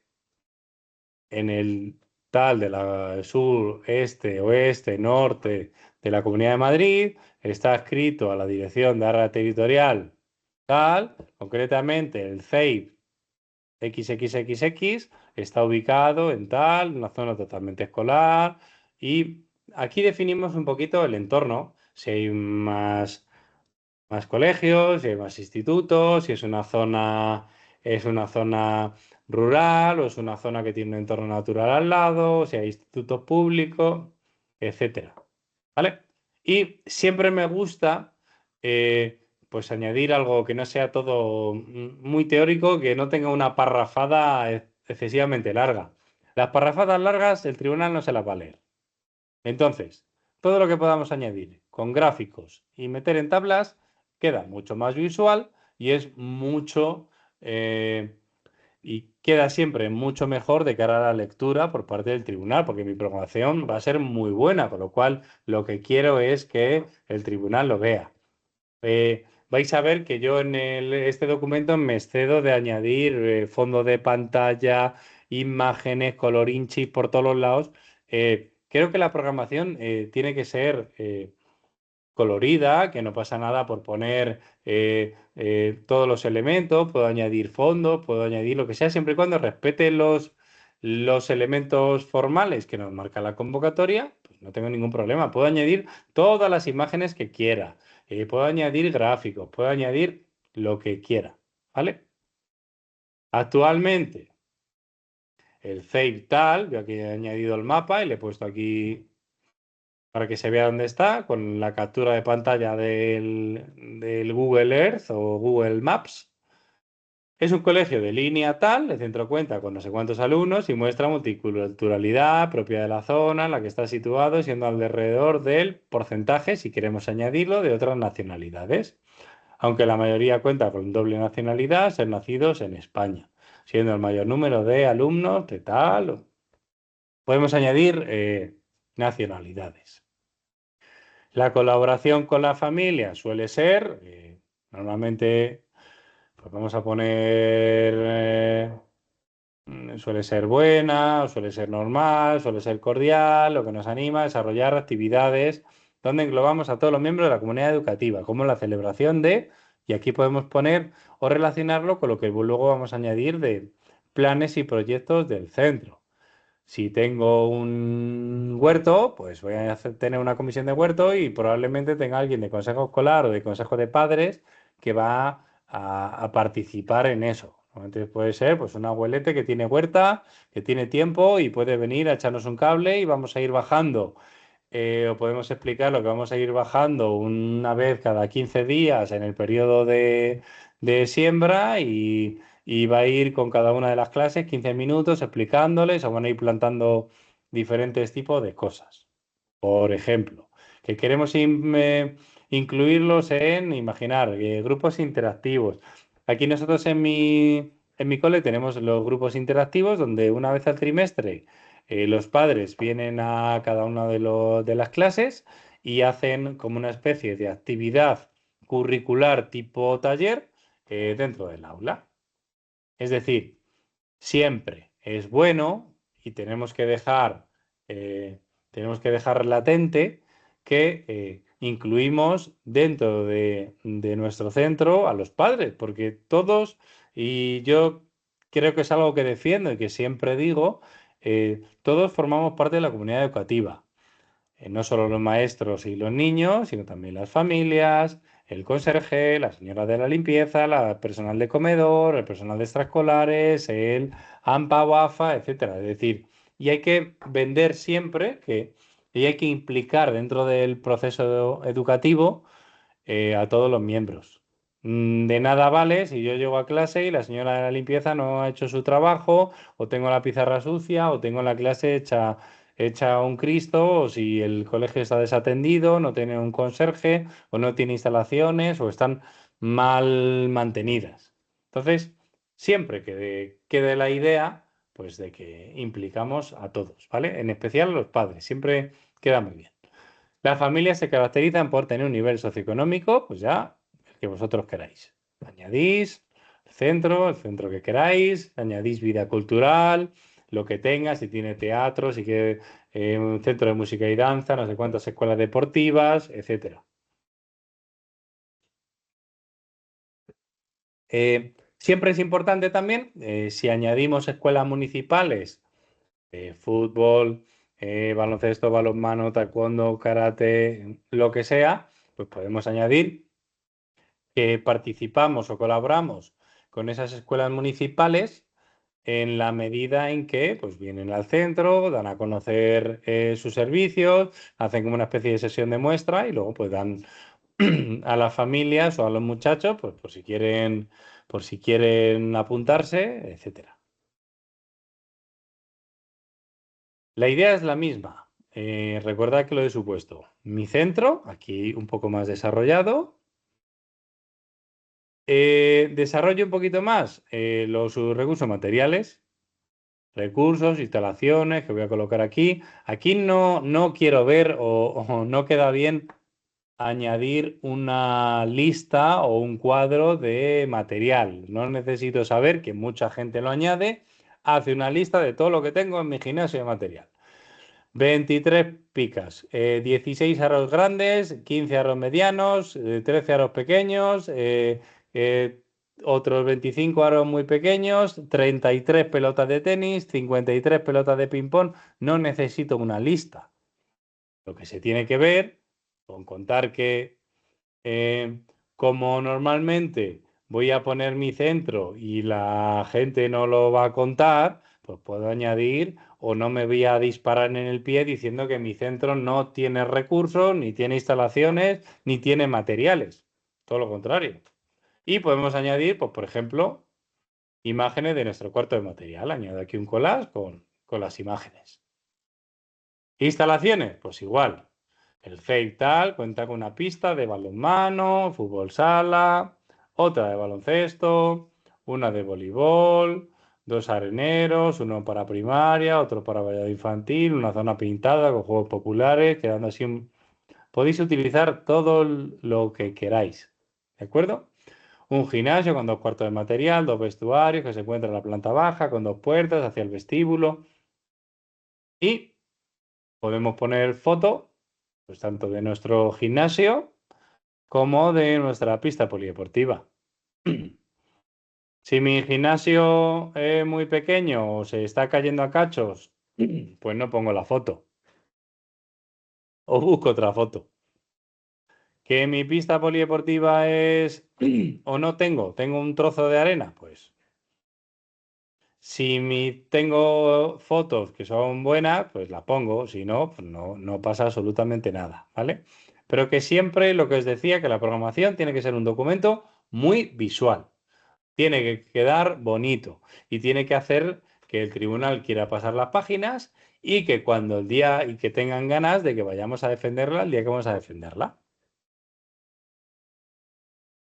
en el tal de la sur, este, oeste, norte de la Comunidad de Madrid, está adscrito a la Dirección de Área Territorial tal, concretamente el CEIP XXXX está ubicado en tal, una zona totalmente escolar y aquí definimos un poquito el entorno, si hay más colegios, si hay más institutos, si es una zona rural o es una zona que tiene un entorno natural al lado, si hay institutos públicos, etcétera. ¿Vale? Y siempre me gusta pues añadir algo que no sea todo muy teórico, que no tenga una parrafada excesivamente larga. Las parrafadas largas el tribunal no se las va a leer. Entonces, todo lo que podamos añadir con gráficos y meter en tablas, queda mucho más visual y es mucho... y queda siempre mucho mejor de cara a la lectura por parte del tribunal, porque mi programación va a ser muy buena, con lo cual lo que quiero es que el tribunal lo vea. Vais a ver que yo en este documento me excedo de añadir fondo de pantalla, imágenes, colorinchis por todos los lados. Creo que la programación tiene que ser colorida, que no pasa nada por poner todos los elementos, puedo añadir fondos, puedo añadir lo que sea, siempre y cuando respete los elementos formales que nos marca la convocatoria, pues no tengo ningún problema. Puedo añadir todas las imágenes que quiera, puedo añadir gráficos, puedo añadir lo que quiera, ¿vale? Actualmente, el Save Tal, yo aquí he añadido el mapa y le he puesto aquí para que se vea dónde está, con la captura de pantalla del Google Earth o Google Maps. Es un colegio de línea tal, el centro cuenta con no sé cuántos alumnos y muestra multiculturalidad propia de la zona en la que está situado, siendo alrededor del porcentaje, si queremos añadirlo, de otras nacionalidades. Aunque la mayoría cuenta con doble nacionalidad, ser nacidos en España, siendo el mayor número de alumnos de tal. Podemos añadir nacionalidades. La colaboración con la familia suele ser, normalmente, pues vamos a poner, suele ser buena, o suele ser normal, suele ser cordial, lo que nos anima a desarrollar actividades donde englobamos a todos los miembros de la comunidad educativa, como la celebración de, y aquí podemos poner o relacionarlo con lo que luego vamos a añadir de planes y proyectos del centro. Si tengo un huerto, pues voy a tener una comisión de huerto y probablemente tenga alguien de consejo escolar o de consejo de padres que va a participar en eso. Entonces puede ser pues un abuelete que tiene huerta, que tiene tiempo y puede venir a echarnos un cable y vamos a ir bajando. O podemos explicar lo que vamos a ir bajando una vez cada 15 días en el periodo de siembra y va a ir con cada una de las clases 15 minutos explicándoles o van a ir plantando diferentes tipos de cosas. Por ejemplo, que queremos incluirlos en, imaginar, grupos interactivos. Aquí nosotros en mi cole tenemos los grupos interactivos donde una vez al trimestre los padres vienen a cada una de las clases y hacen como una especie de actividad curricular tipo taller dentro del aula. Es decir, siempre es bueno y tenemos que dejar latente que incluimos dentro de nuestro centro a los padres, porque todos, y yo creo que es algo que defiendo y que siempre digo, todos formamos parte de la comunidad educativa. No solo los maestros y los niños, sino también las familias, el conserje, la señora de la limpieza, la personal de comedor, el personal de extraescolares, el AMPA o AFA, etcétera. Es decir, y hay que vender siempre y hay que implicar dentro del proceso educativo a todos los miembros. De nada vale si yo llego a clase y la señora de la limpieza no ha hecho su trabajo, o tengo la pizarra sucia, o tengo la clase hecha un Cristo, o si el colegio está desatendido, no tiene un conserje, o no tiene instalaciones, o están mal mantenidas. Entonces, siempre quede la idea, pues, de que implicamos a todos, ¿vale? En especial a los padres, siempre queda muy bien. Las familias se caracterizan por tener un nivel socioeconómico, pues ya, el que vosotros queráis. Añadís el centro que queráis, añadís vida cultural, lo que tenga, si tiene teatro, si quiere un centro de música y danza, no sé cuántas escuelas deportivas, etcétera. Siempre es importante también, si añadimos escuelas municipales, fútbol, baloncesto, balonmano, taekwondo, karate, lo que sea, pues podemos añadir que participamos o colaboramos con esas escuelas municipales en la medida en que pues, vienen al centro, dan a conocer sus servicios, hacen como una especie de sesión de muestra y luego pues dan a las familias o a los muchachos pues, por si quieren apuntarse, etcétera. La idea es la misma. Recordad que lo he supuesto. Mi centro, aquí un poco más desarrollado. Desarrollo un poquito más los recursos materiales. Recursos, instalaciones que voy a colocar aquí. Aquí no quiero ver o no queda bien añadir una lista o un cuadro de material. No necesito saber que mucha gente lo añade. Hace una lista de todo lo que tengo en mi gimnasio de material. 23 picas, 16 aros grandes, 15 aros medianos, 13 aros pequeños, eh, otros 25 aros muy pequeños, 33 pelotas de tenis, 53 pelotas de ping-pong. No necesito una lista. Lo que se tiene que ver, con contar que como normalmente voy a poner mi centro y la gente no lo va a contar, pues puedo añadir o no me voy a disparar en el pie diciendo que mi centro no tiene recursos, ni tiene instalaciones, ni tiene materiales. Todo lo contrario. Y podemos añadir, pues, por ejemplo, imágenes de nuestro cuarto de material. Añado aquí un collage con las imágenes. Instalaciones, pues igual. El CEIP tal cuenta con una pista de balonmano, fútbol sala, otra de baloncesto, una de voleibol, dos areneros, uno para primaria, otro para vallado infantil, una zona pintada con juegos populares, quedando así Podéis utilizar todo lo que queráis, ¿de acuerdo? Un gimnasio con dos cuartos de material, dos vestuarios que se encuentra en la planta baja, con dos puertas hacia el vestíbulo y podemos poner foto, pues tanto de nuestro gimnasio como de nuestra pista polideportiva. Si mi gimnasio es muy pequeño o se está cayendo a cachos, pues no pongo la foto o busco otra foto. Que mi pista polideportiva es o no tengo un trozo de arena, pues si tengo fotos que son buenas, pues las pongo, si no, pues no pasa absolutamente nada, ¿vale? Pero que siempre lo que os decía, que la programación tiene que ser un documento muy visual, tiene que quedar bonito y tiene que hacer que el tribunal quiera pasar las páginas y que cuando el día y que tengan ganas de que vayamos a defenderla el día que vamos a defenderla.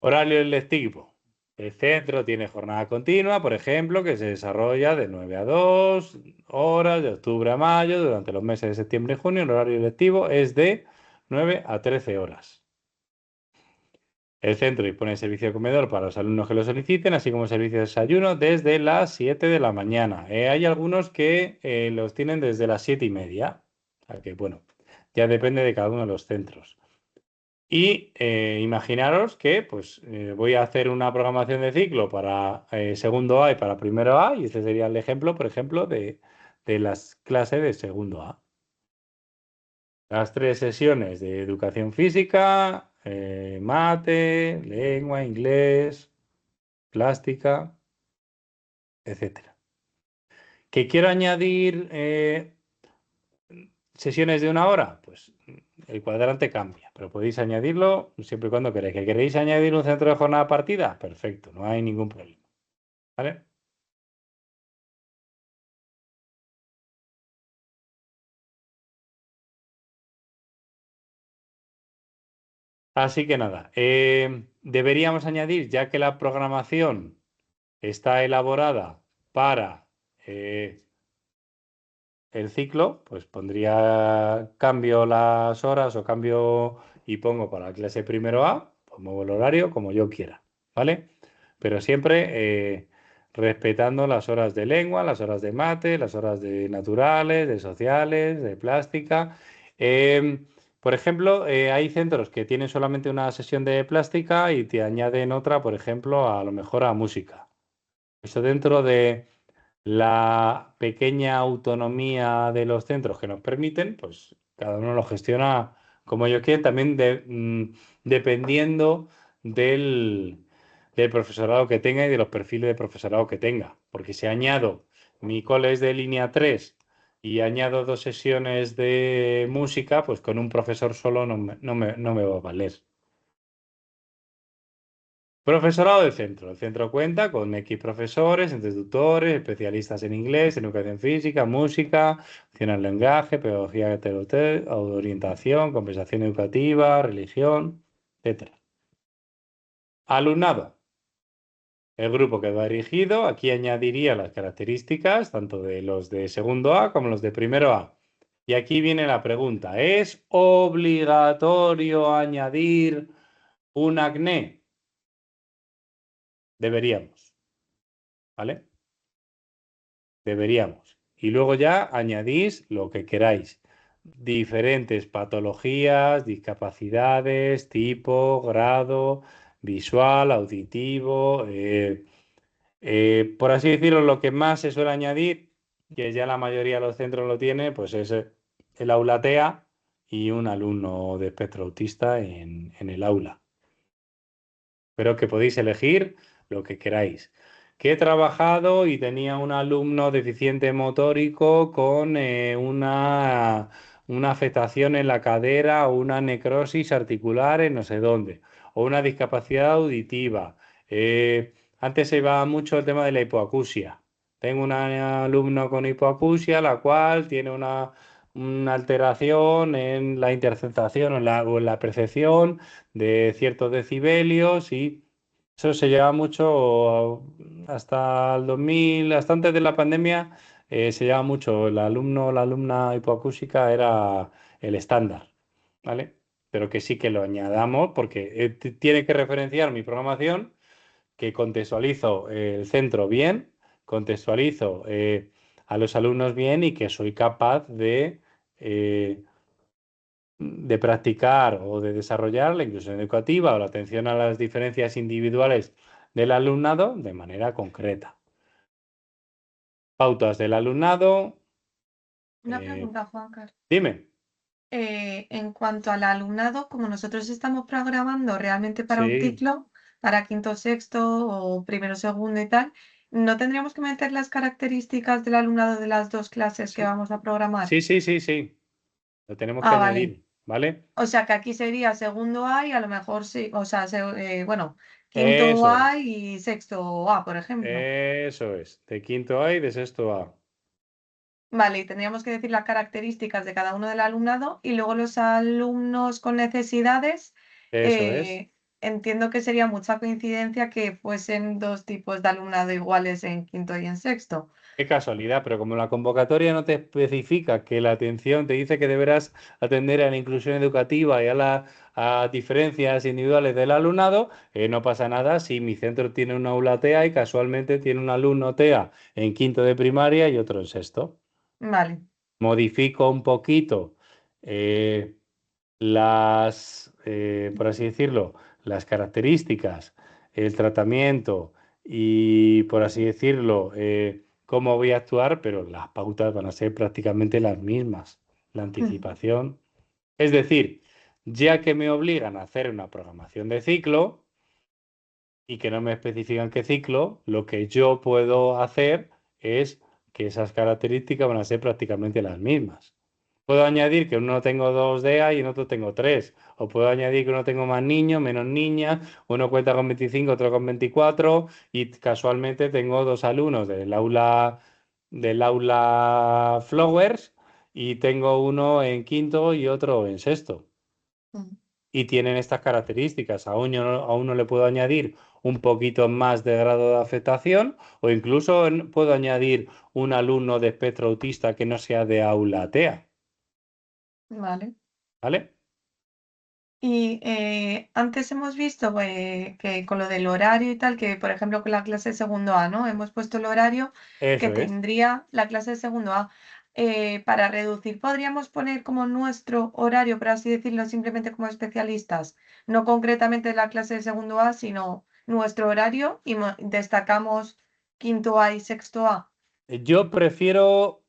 Horario lectivo. El centro tiene jornada continua, por ejemplo, que se desarrolla de 9 a 2 horas, de octubre a mayo, durante los meses de septiembre y junio. El horario lectivo es de 9 a 13 horas. El centro dispone de servicio de comedor para los alumnos que lo soliciten, así como servicio de desayuno desde las 7 de la mañana. Hay algunos que los tienen desde las 7:30. O sea que, bueno, ya depende de cada uno de los centros. Y imaginaros que pues, voy a hacer una programación de ciclo para segundo A y para primero A, y este sería el ejemplo, por ejemplo, de las clases de segundo A. Las 3 sesiones de educación física, mate, lengua, inglés, plástica, etcétera. ¿Que quiero añadir sesiones de 1 hora? Pues el cuadrante cambia, pero podéis añadirlo siempre y cuando queráis. ¿Que queréis añadir un centro de jornada partida? Perfecto, no hay ningún problema. ¿Vale? Así que nada, deberíamos añadir, ya que la programación está elaborada para el ciclo, pues pondría cambio las horas o cambio y pongo para la clase primero A, pues muevo el horario como yo quiera, ¿vale? Pero siempre respetando las horas de lengua, las horas de mate, las horas de naturales, de sociales, de plástica. Por ejemplo, hay centros que tienen solamente una sesión de plástica y te añaden otra, por ejemplo, a lo mejor a música. Eso dentro de la pequeña autonomía de los centros que nos permiten, pues cada uno lo gestiona como ellos quieren, también dependiendo del profesorado que tenga y de los perfiles de profesorado que tenga. Porque si añado mi cole es de línea 3 y añado 2 sesiones de música, pues con un profesor solo no me va a valer. Profesorado del centro. El centro cuenta con X profesores, entre tutores, especialistas en inglés, en educación física, música, acción al lenguaje, pedagogía de orientación, compensación educativa, religión, etcétera. Alumnado. El grupo que va dirigido, aquí añadiría las características tanto de los de segundo A como los de primero A. Y aquí viene la pregunta, ¿es obligatorio añadir un acné? Deberíamos, ¿vale? Deberíamos. Y luego ya añadís lo que queráis. Diferentes patologías, discapacidades, tipo, grado, visual, auditivo, por así decirlo, lo que más se suele añadir, que ya la mayoría de los centros lo tiene, pues es el aula TEA y un alumno de espectro autista en el aula. Pero que podéis elegir lo que queráis. Que he trabajado y tenía un alumno deficiente motórico con una afectación en la cadera o una necrosis articular en no sé dónde, o una discapacidad auditiva. Antes se iba mucho el tema de la hipoacusia. Tengo un alumno con hipoacusia, la cual tiene una alteración en la interpretación o en la percepción de ciertos decibelios y eso se lleva mucho hasta el 2000, hasta antes de la pandemia, se lleva mucho. El alumno o la alumna hipoacúsica era el estándar, ¿vale? Pero que sí que lo añadamos porque tiene que referenciar mi programación, que contextualizo el centro bien, contextualizo a los alumnos bien y que soy capaz eh, de practicar o de desarrollar la inclusión educativa o la atención a las diferencias individuales del alumnado de manera concreta. Pautas del alumnado. Una pregunta, Juan Carlos. Dime. En cuanto al alumnado, como nosotros estamos programando realmente para un Sí, ciclo, para quinto, sexto o primero, segundo y tal, ¿no tendríamos que meter las características del alumnado de las dos clases que sí, vamos a programar? sí, sí, sí, sí. Lo tenemos que Ah, vale. añadir, ¿vale? O sea que aquí sería segundo A y a lo mejor sí, o sea, bueno, quinto Eso A es. y sexto A, por ejemplo. Eso es. De quinto A y de sexto A. Vale, y tendríamos que decir las características de cada uno del alumnado y luego los alumnos con necesidades. Eso es. Entiendo que sería mucha coincidencia que fuesen dos tipos de alumnado iguales en quinto y en sexto. Qué casualidad, pero como la convocatoria no te especifica que la atención te dice que deberás atender a la inclusión educativa y a diferencias individuales del alumnado, no pasa nada si mi centro tiene un aula TEA y casualmente tiene un alumno TEA en quinto de primaria y otro en sexto. Vale. Modifico un poquito eh, por así decirlo, las características, el tratamiento y, por así decirlo, cómo voy a actuar, pero las pautas van a ser prácticamente las mismas. La anticipación. Es decir, ya que me obligan a hacer una programación de ciclo y que no me especifican qué ciclo, lo que yo puedo hacer es que esas características van a ser prácticamente las mismas. Puedo añadir que en uno tengo 2 DEA y en otro tengo 3. O puedo añadir que uno tengo más niños, menos niñas, uno cuenta con 25, otro con 24 y casualmente tengo dos alumnos del aula Flowers y tengo uno en quinto y otro en sexto. Y tienen estas características. A uno le puedo añadir un poquito más de grado de afectación o incluso puedo añadir un alumno de espectro autista que no sea de aula TEA. Vale. ¿Vale? Y antes hemos visto que con lo del horario y tal, que por ejemplo con la clase de segundo A, ¿no? Hemos puesto el horario que Eso es. tendría la clase de segundo A. Para reducir, podríamos poner como nuestro horario, por así decirlo, simplemente como especialistas, no concretamente la clase de segundo A, sino nuestro horario y destacamos quinto A y sexto A. Yo prefiero,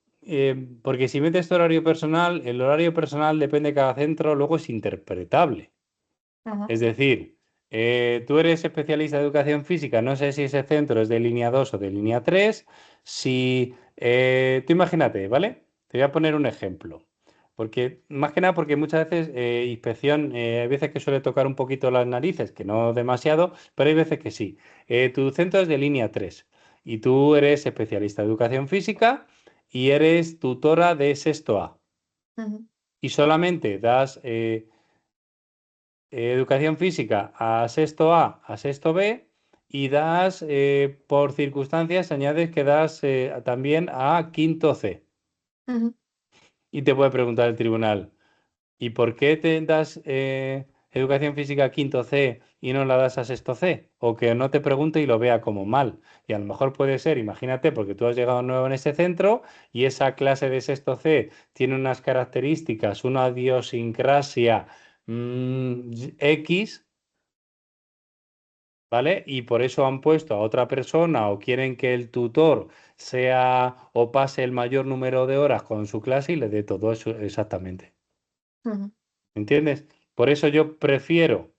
porque si metes tu horario personal, el horario personal depende de cada centro, luego es interpretable. Ajá. Es decir, tú eres especialista de educación física, no sé si ese centro es de línea 2 o de línea 3. Si, tú imagínate, ¿vale? Te voy a poner un ejemplo. Porque, más que nada, porque muchas veces inspección, hay veces que suele tocar un poquito las narices, que no demasiado, pero hay veces que sí. Tu centro es de línea 3 y tú eres especialista de educación física y eres tutora de sexto A. Ujú, Y solamente das educación física a sexto B y das, por circunstancias, añades que das también a quinto C. ujú. Y te puede preguntar el tribunal. ¿Y por qué te das educación física a quinto C y no la das a sexto C? O que no te pregunte y lo vea como mal. Y a lo mejor puede ser, imagínate, porque tú has llegado nuevo en ese centro y esa clase de sexto C tiene unas características, una idiosincrasia X, ¿vale? Y por eso han puesto a otra persona o quieren que el tutor sea o pase el mayor número de horas con su clase y le dé todo eso exactamente. Ujú. ¿Entiendes? Por eso yo prefiero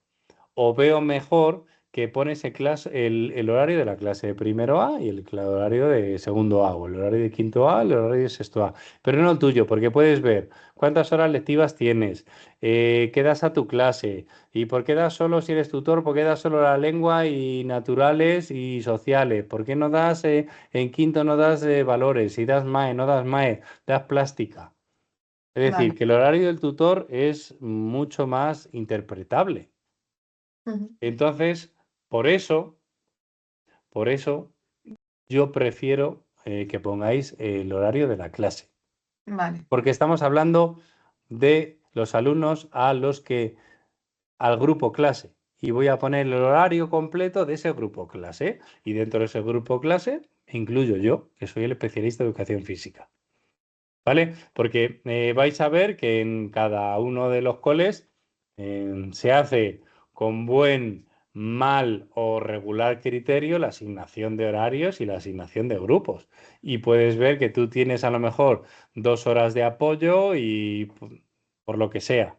o veo mejor que pones el horario de la clase de primero A y el horario de segundo A, o el horario de quinto A, el horario de sexto A, pero no el tuyo, porque puedes ver cuántas horas lectivas tienes, qué das a tu clase, y por qué das solo si eres tutor, por qué das solo la lengua y naturales y sociales, por qué no das en quinto no das valores, si das MAE, no das MAE, das plástica. Es decir, Vale. que el horario del tutor es mucho más interpretable. Ujú. Entonces, por eso yo prefiero que pongáis el horario de la clase, Vale. porque estamos hablando de los alumnos al grupo clase. Y voy a poner el horario completo de ese grupo clase. Y dentro de ese grupo clase incluyo yo, que soy el especialista de educación física. ¿Vale? Porque vais a ver que en cada uno de los coles se hace con buen, mal o regular criterio la asignación de horarios y la asignación de grupos. Y puedes ver que tú tienes a lo mejor 2 horas de apoyo y por lo que sea.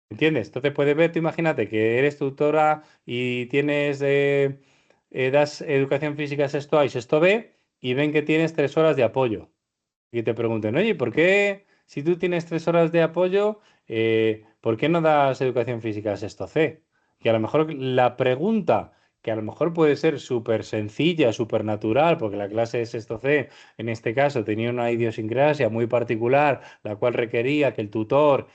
¿Entiendes? Entonces puedes ver, tú imagínate que eres tutora y das educación física sexto A y sexto B y ven que tienes 3 horas de apoyo y te pregunten, oye, ¿por qué si tú tienes 3 horas de apoyo, ¿por qué no das educación física a sexto C? Que a lo mejor la pregunta, que a lo mejor puede ser súper sencilla, súper natural, porque la clase de sexto C, en este caso, tenía una idiosincrasia muy particular, la cual requería que el tutor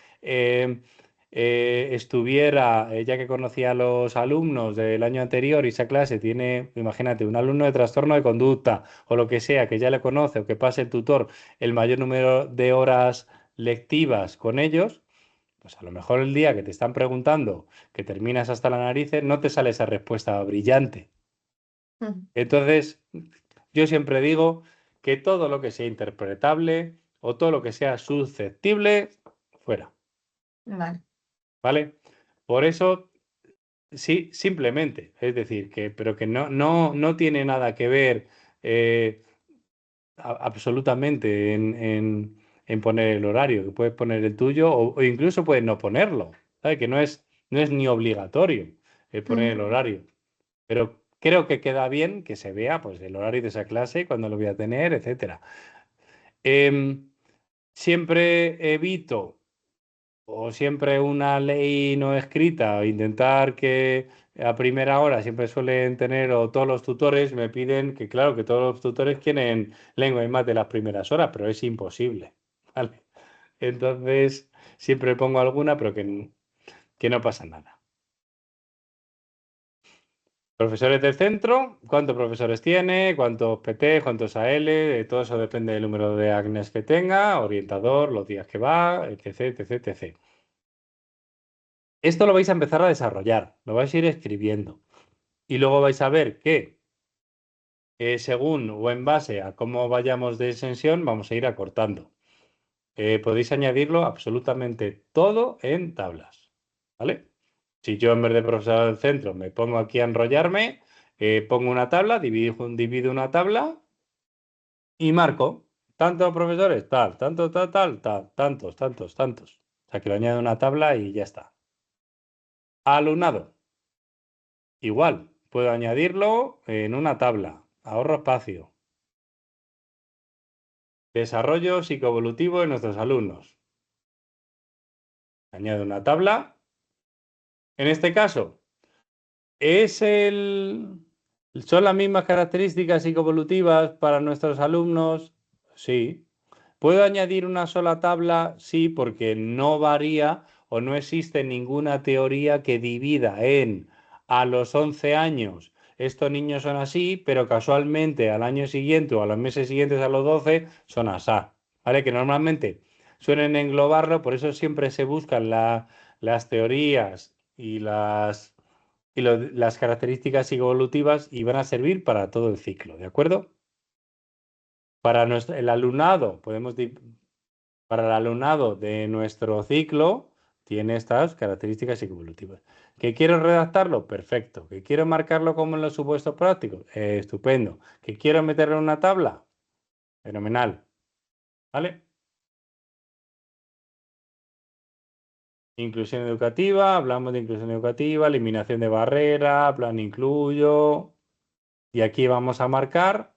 estuviera, ya que conocía a los alumnos del año anterior y esa clase tiene, imagínate, un alumno de trastorno de conducta o lo que sea, que ya le conoce o que pase el tutor el mayor número de horas lectivas con ellos, pues a lo mejor el día que te están preguntando, que terminas hasta la narices, no te sale esa respuesta brillante. Ujú. Entonces, yo siempre digo que todo lo que sea interpretable o todo lo que sea susceptible, fuera, Vale. ¿vale? Por eso, sí, simplemente, es decir, pero que no tiene nada que ver. Absolutamente en poner el horario, que puedes poner el tuyo o incluso puedes no ponerlo, ¿sabes? Que no es ni obligatorio poner el Ujú. horario, pero creo que queda bien que se vea pues el horario de esa clase, cuándo lo voy a tener, etcétera. Em, Siempre evito o siempre una ley no escrita, o intentar que a primera hora siempre suelen tener, o todos los tutores me piden que, claro, que todos los tutores quieren lengua y mate las primeras horas, pero es imposible, ¿vale? Entonces, siempre pongo alguna, pero que no pasa nada. Profesores del centro, ¿cuántos profesores tiene? ¿Cuántos PT? ¿Cuántos AL? Todo eso depende del número de ACNES que tenga, orientador, los días que va, etc, etc, etc. Esto lo vais a empezar a desarrollar, lo vais a ir escribiendo. Y luego vais a ver que según o en base a cómo vayamos de extensión, vamos a ir acortando. Podéis añadirlo absolutamente todo en tablas, ¿vale? Si yo en vez de profesor del centro me pongo aquí a enrollarme, pongo una tabla, divido una tabla y marco. Tantos profesores, tal, tanto, tal, tal, tal, tantos, tantos, tantos. O sea que lo añado a una tabla y ya está. Alumnado. Igual, puedo añadirlo en una tabla. Ahorro espacio. Desarrollo psicoevolutivo de nuestros alumnos. Añado una tabla. En este caso, ¿son las mismas características psicoevolutivas para nuestros alumnos? Sí. ¿Puedo añadir una sola tabla? Sí, porque no varía o no existe ninguna teoría que divida en a los 11 años estos niños son así, pero casualmente al año siguiente o a los meses siguientes a los 12 son asá. ¿Vale? Que normalmente suelen englobarlo, por eso siempre se buscan las teorías y las características evolutivas y van a servir para todo el ciclo, ¿de acuerdo? Para el alumnado, para el alumnado de nuestro ciclo, tiene estas características evolutivas. ¿Que quiero redactarlo? Perfecto. ¿Que quiero marcarlo como en los supuestos prácticos? Estupendo. ¿Que quiero meterlo en una tabla? Fenomenal. ¿Vale? Inclusión educativa, hablamos de inclusión educativa, eliminación de barreras, plan incluyo. Y aquí vamos a marcar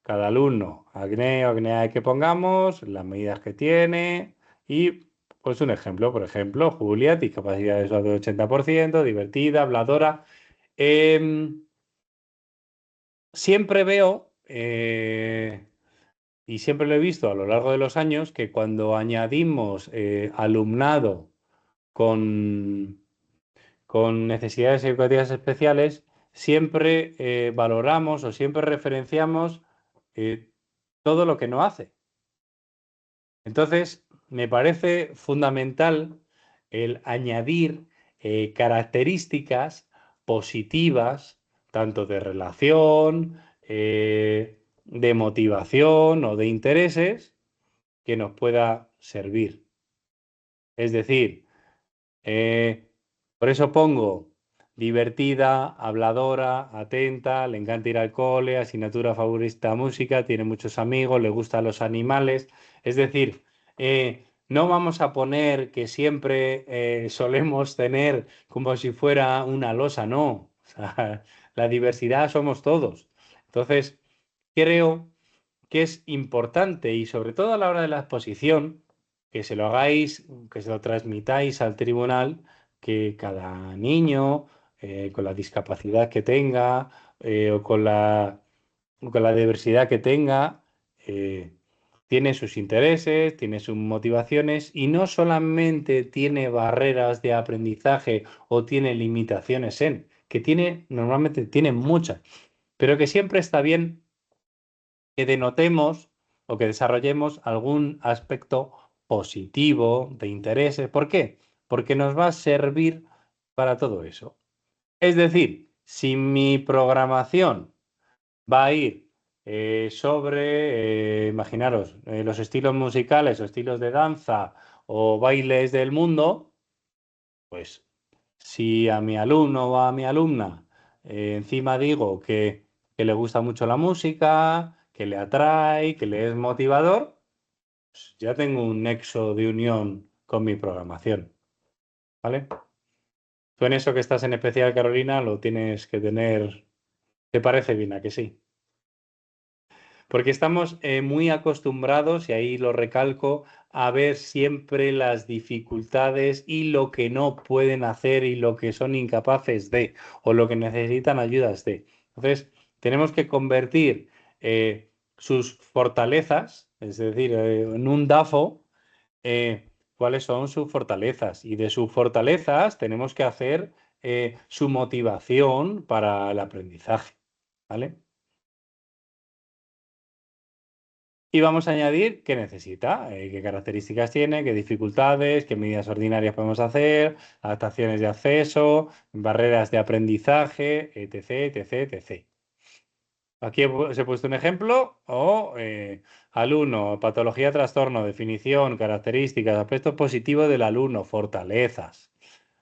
cada alumno, acné o acné que pongamos, las medidas que tiene y pues un ejemplo, por ejemplo, Julia, discapacidad visual del 80%, divertida, habladora. Siempre veo, y siempre lo he visto a lo largo de los años, que cuando añadimos alumnado con, con necesidades educativas especiales, siempre valoramos o siempre referenciamos eh, todo lo que no hace. Entonces, me parece fundamental el añadir características positivas, tanto de relación, de motivación o de intereses, que nos pueda servir. Es decir, por eso pongo divertida, habladora, atenta, le encanta ir al cole, asignatura favorita música, tiene muchos amigos, le gustan los animales. Es decir, no vamos a poner que siempre solemos tener como si fuera una losa, no. O sea, la diversidad somos todos. Entonces, creo que es importante y sobre todo a la hora de la exposición, que se lo hagáis, que se lo transmitáis al tribunal, que cada niño, con la discapacidad que tenga o con la diversidad que tenga, tiene sus intereses, tiene sus motivaciones y no solamente tiene barreras de aprendizaje o tiene limitaciones que tiene, normalmente tiene muchas, pero que siempre está bien que denotemos o que desarrollemos algún aspecto positivo de intereses. ¿Por qué? Porque nos va a servir para todo eso. Es decir, si mi programación va a ir sobre, imaginaros, los estilos musicales o estilos de danza o bailes del mundo, pues si a mi alumno o a mi alumna encima digo que le gusta mucho la música, que le atrae, que le es motivador, pues ya tengo un nexo de unión con mi programación, ¿vale? Tú en eso que estás en especial, Carolina, lo tienes que tener, ¿te parece bien a que sí? Porque estamos muy acostumbrados, y ahí lo recalco, a ver siempre las dificultades y lo que no pueden hacer y lo que son incapaces de, o lo que necesitan ayudas de. Entonces, tenemos que convertir sus fortalezas, es decir, en un DAFO, cuáles son sus fortalezas. Y de sus fortalezas tenemos que hacer su motivación para el aprendizaje, ¿vale? Y vamos a añadir qué necesita, qué características tiene, qué dificultades, qué medidas ordinarias podemos hacer, adaptaciones de acceso, barreras de aprendizaje, etc, etc, etc. Aquí os he puesto un ejemplo, o alumno, patología, trastorno, definición, características, aspectos positivos del alumno, fortalezas,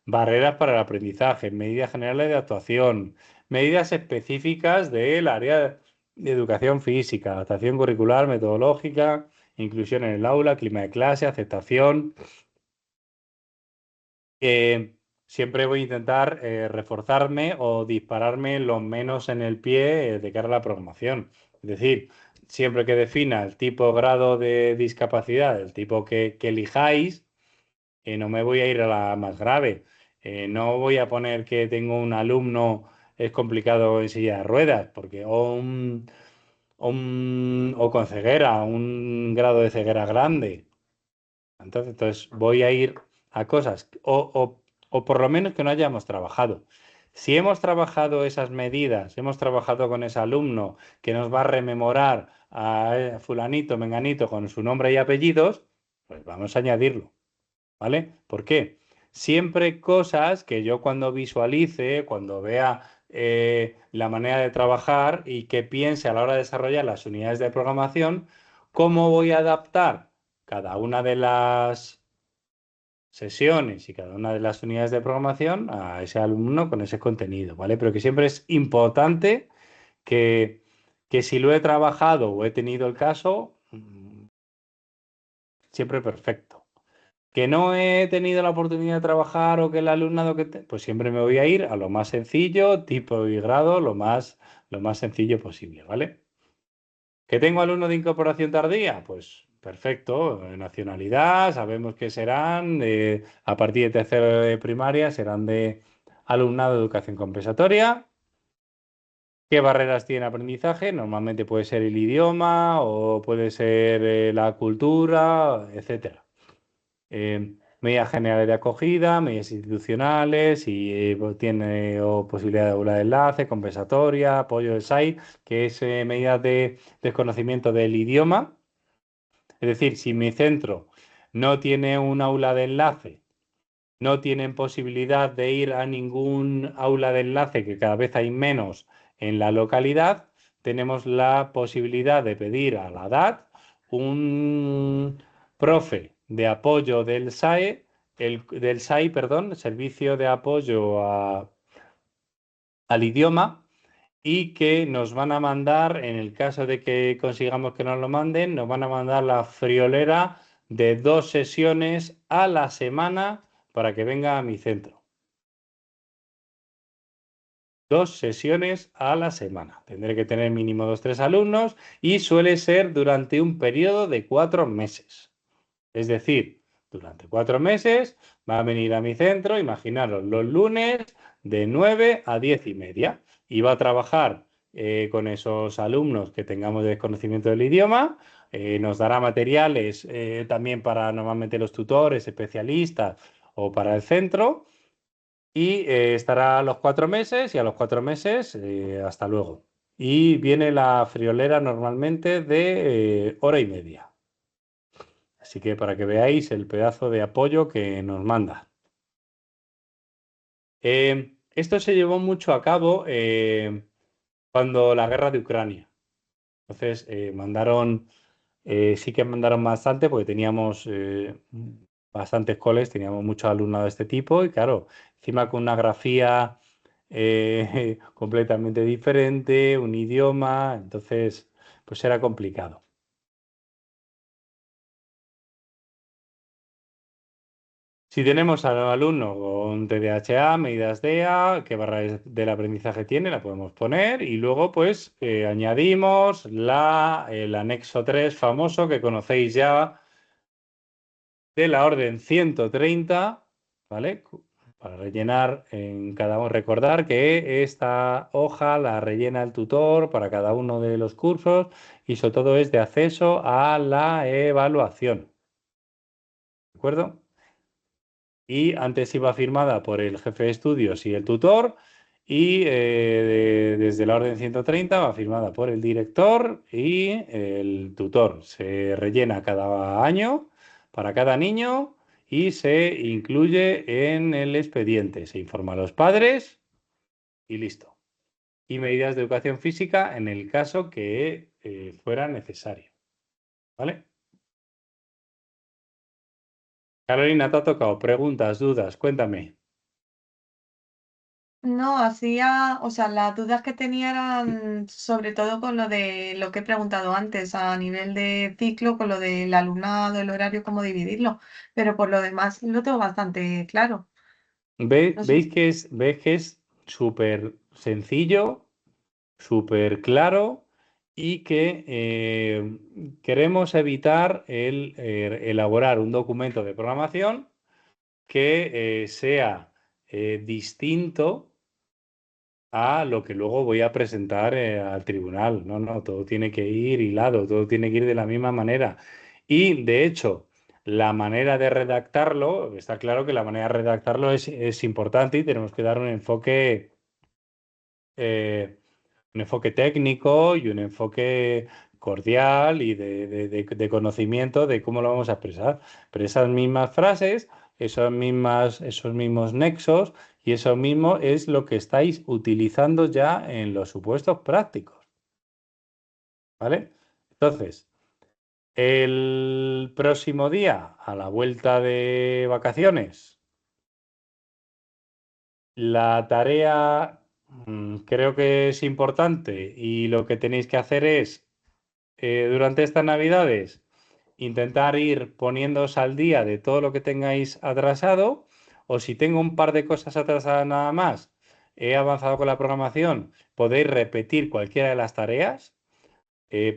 barreras para el aprendizaje, medidas generales de actuación, medidas específicas del área de educación física, adaptación curricular, metodológica, inclusión en el aula, clima de clase, aceptación. Siempre voy a intentar reforzarme o dispararme lo menos en el pie de cara a la programación. Es decir, siempre que defina el tipo grado de discapacidad, el tipo que elijáis, no me voy a ir a la más grave. No voy a poner que tengo un alumno es complicado en silla de ruedas, porque o con ceguera, un grado de ceguera grande. Entonces voy a ir a cosas, o por lo menos que no hayamos trabajado. Si hemos trabajado esas medidas, hemos trabajado con ese alumno que nos va a rememorar a fulanito, menganito con su nombre y apellidos, pues vamos a añadirlo, ¿vale? ¿Por qué? Siempre cosas que yo cuando visualice, cuando vea la manera de trabajar y que piense a la hora de desarrollar las unidades de programación, cómo voy a adaptar cada una de las sesiones y cada una de las unidades de programación a ese alumno con ese contenido, ¿vale? Pero que siempre es importante que, que si lo he trabajado o he tenido el caso, siempre perfecto. Que no he tenido la oportunidad de trabajar o que el alumnado pues siempre me voy a ir a lo más sencillo, tipo y grado, lo más sencillo posible, ¿vale? ¿Que tengo alumnos de incorporación tardía? Pues perfecto, nacionalidad, sabemos que serán a partir de tercero de primaria, serán de alumnado de educación compensatoria. ¿Qué barreras tiene aprendizaje? Normalmente puede ser el idioma o puede ser la cultura, etcétera. Medidas generales de acogida, medidas institucionales, y tiene o posibilidad de aula de enlace, compensatoria, apoyo del SAI, que es medidas de desconocimiento del idioma. Es decir, si mi centro no tiene un aula de enlace, no tienen posibilidad de ir a ningún aula de enlace, que cada vez hay menos en la localidad, tenemos la posibilidad de pedir a la DAT un profe de apoyo del SAE, del SAI, perdón, Servicio de Apoyo al Idioma, y que nos van a mandar, en el caso de que consigamos que nos lo manden, nos van a mandar la friolera de 2 sesiones a la semana para que venga a mi centro. 2 sesiones a la semana. Tendré que tener mínimo 2, 3 alumnos y suele ser durante un periodo de 4 meses. Es decir, durante 4 meses va a venir a mi centro, imaginaros, los lunes de 9 a 10:30 y va a trabajar con esos alumnos que tengamos desconocimiento del idioma. Nos dará materiales también para normalmente los tutores, especialistas o para el centro. Y estará a los 4 meses y a los 4 meses hasta luego. Y viene la friolera normalmente de hora y media. Así que para que veáis el pedazo de apoyo que nos manda. Esto se llevó mucho a cabo cuando la guerra de Ucrania. Entonces sí que mandaron bastante porque teníamos bastantes coles, teníamos muchos alumnos de este tipo y claro, encima con una grafía completamente diferente, un idioma, entonces pues era complicado. Si tenemos al alumno con TDAH, medidas DEA, qué barra del aprendizaje tiene, la podemos poner y luego pues añadimos el anexo 3 famoso que conocéis ya de la orden 130, ¿vale? Para rellenar en cada uno, recordar que esta hoja la rellena el tutor para cada uno de los cursos y sobre todo es de acceso a la evaluación, ¿de acuerdo? Y antes iba firmada por el jefe de estudios y el tutor y desde la orden 130 va firmada por el director y el tutor. Se rellena cada año para cada niño y se incluye en el expediente. Se informa a los padres y listo. Y medidas de educación física en el caso que fuera necesario. ¿Vale? Carolina, te ha tocado preguntas, dudas, cuéntame. No, hacía, o sea, las dudas que tenía eran sobre todo con lo de lo que he preguntado antes, a nivel de ciclo, con lo del alumnado, el horario, cómo dividirlo, pero por lo demás lo tengo bastante claro. No sé. ¿Veis que es súper sencillo, súper claro y que queremos evitar el elaborar un documento de programación que sea distinto a lo que luego voy a presentar al tribunal. No, no, todo tiene que ir hilado, todo tiene que ir de la misma manera. Y de hecho, la manera de redactarlo, está claro que la manera de redactarlo es importante y tenemos que dar un enfoque técnico y un enfoque cordial y de conocimiento de cómo lo vamos a expresar. Pero esas mismas frases, esos mismos nexos y eso mismo es lo que estáis utilizando ya en los supuestos prácticos. ¿Vale? Entonces, el próximo día, a la vuelta de vacaciones, la tarea creo que es importante y lo que tenéis que hacer es durante estas Navidades, intentar ir poniéndoos al día de todo lo que tengáis atrasado, o si tengo un par de cosas atrasadas nada más, he avanzado con la programación, podéis repetir cualquiera de las tareas,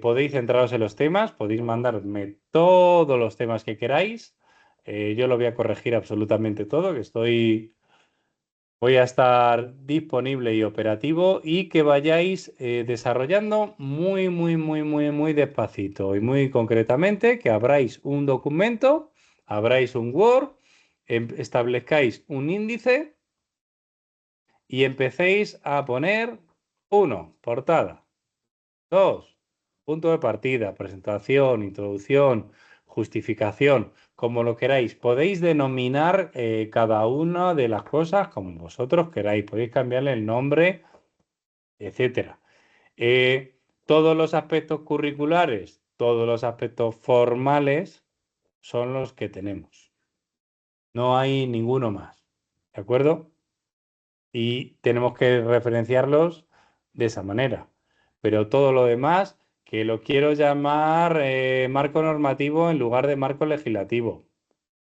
podéis centraros en los temas, podéis mandarme todos los temas que queráis, yo lo voy a corregir absolutamente todo, que voy a estar disponible y operativo y que vayáis desarrollando muy despacito y muy concretamente, que abráis un documento, abráis un Word, establezcáis un índice y empecéis a poner 1, portada, 2, punto de partida, presentación, introducción, justificación, como lo queráis. Podéis denominar cada una de las cosas como vosotros queráis. Podéis cambiarle el nombre, etcétera. Todos los aspectos curriculares, todos los aspectos formales son los que tenemos. No hay ninguno más. ¿De acuerdo? Y tenemos que referenciarlos de esa manera. Pero todo lo demás, que lo quiero llamar marco normativo en lugar de marco legislativo.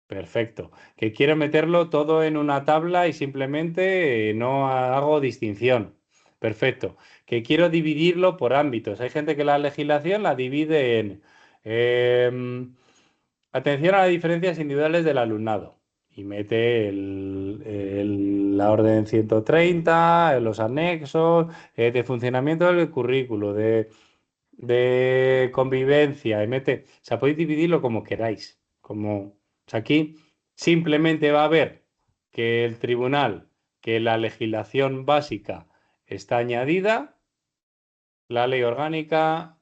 Perfecto. Que quiero meterlo todo en una tabla y simplemente no hago distinción. Perfecto. Que quiero dividirlo por ámbitos. Hay gente que la legislación la divide en atención a las diferencias individuales del alumnado y mete la orden 130, los anexos, de funcionamiento del currículo, de convivencia, y mete, o sea, podéis dividirlo como queráis. O sea, aquí simplemente va a ver que el tribunal, que la legislación básica está añadida, la ley orgánica,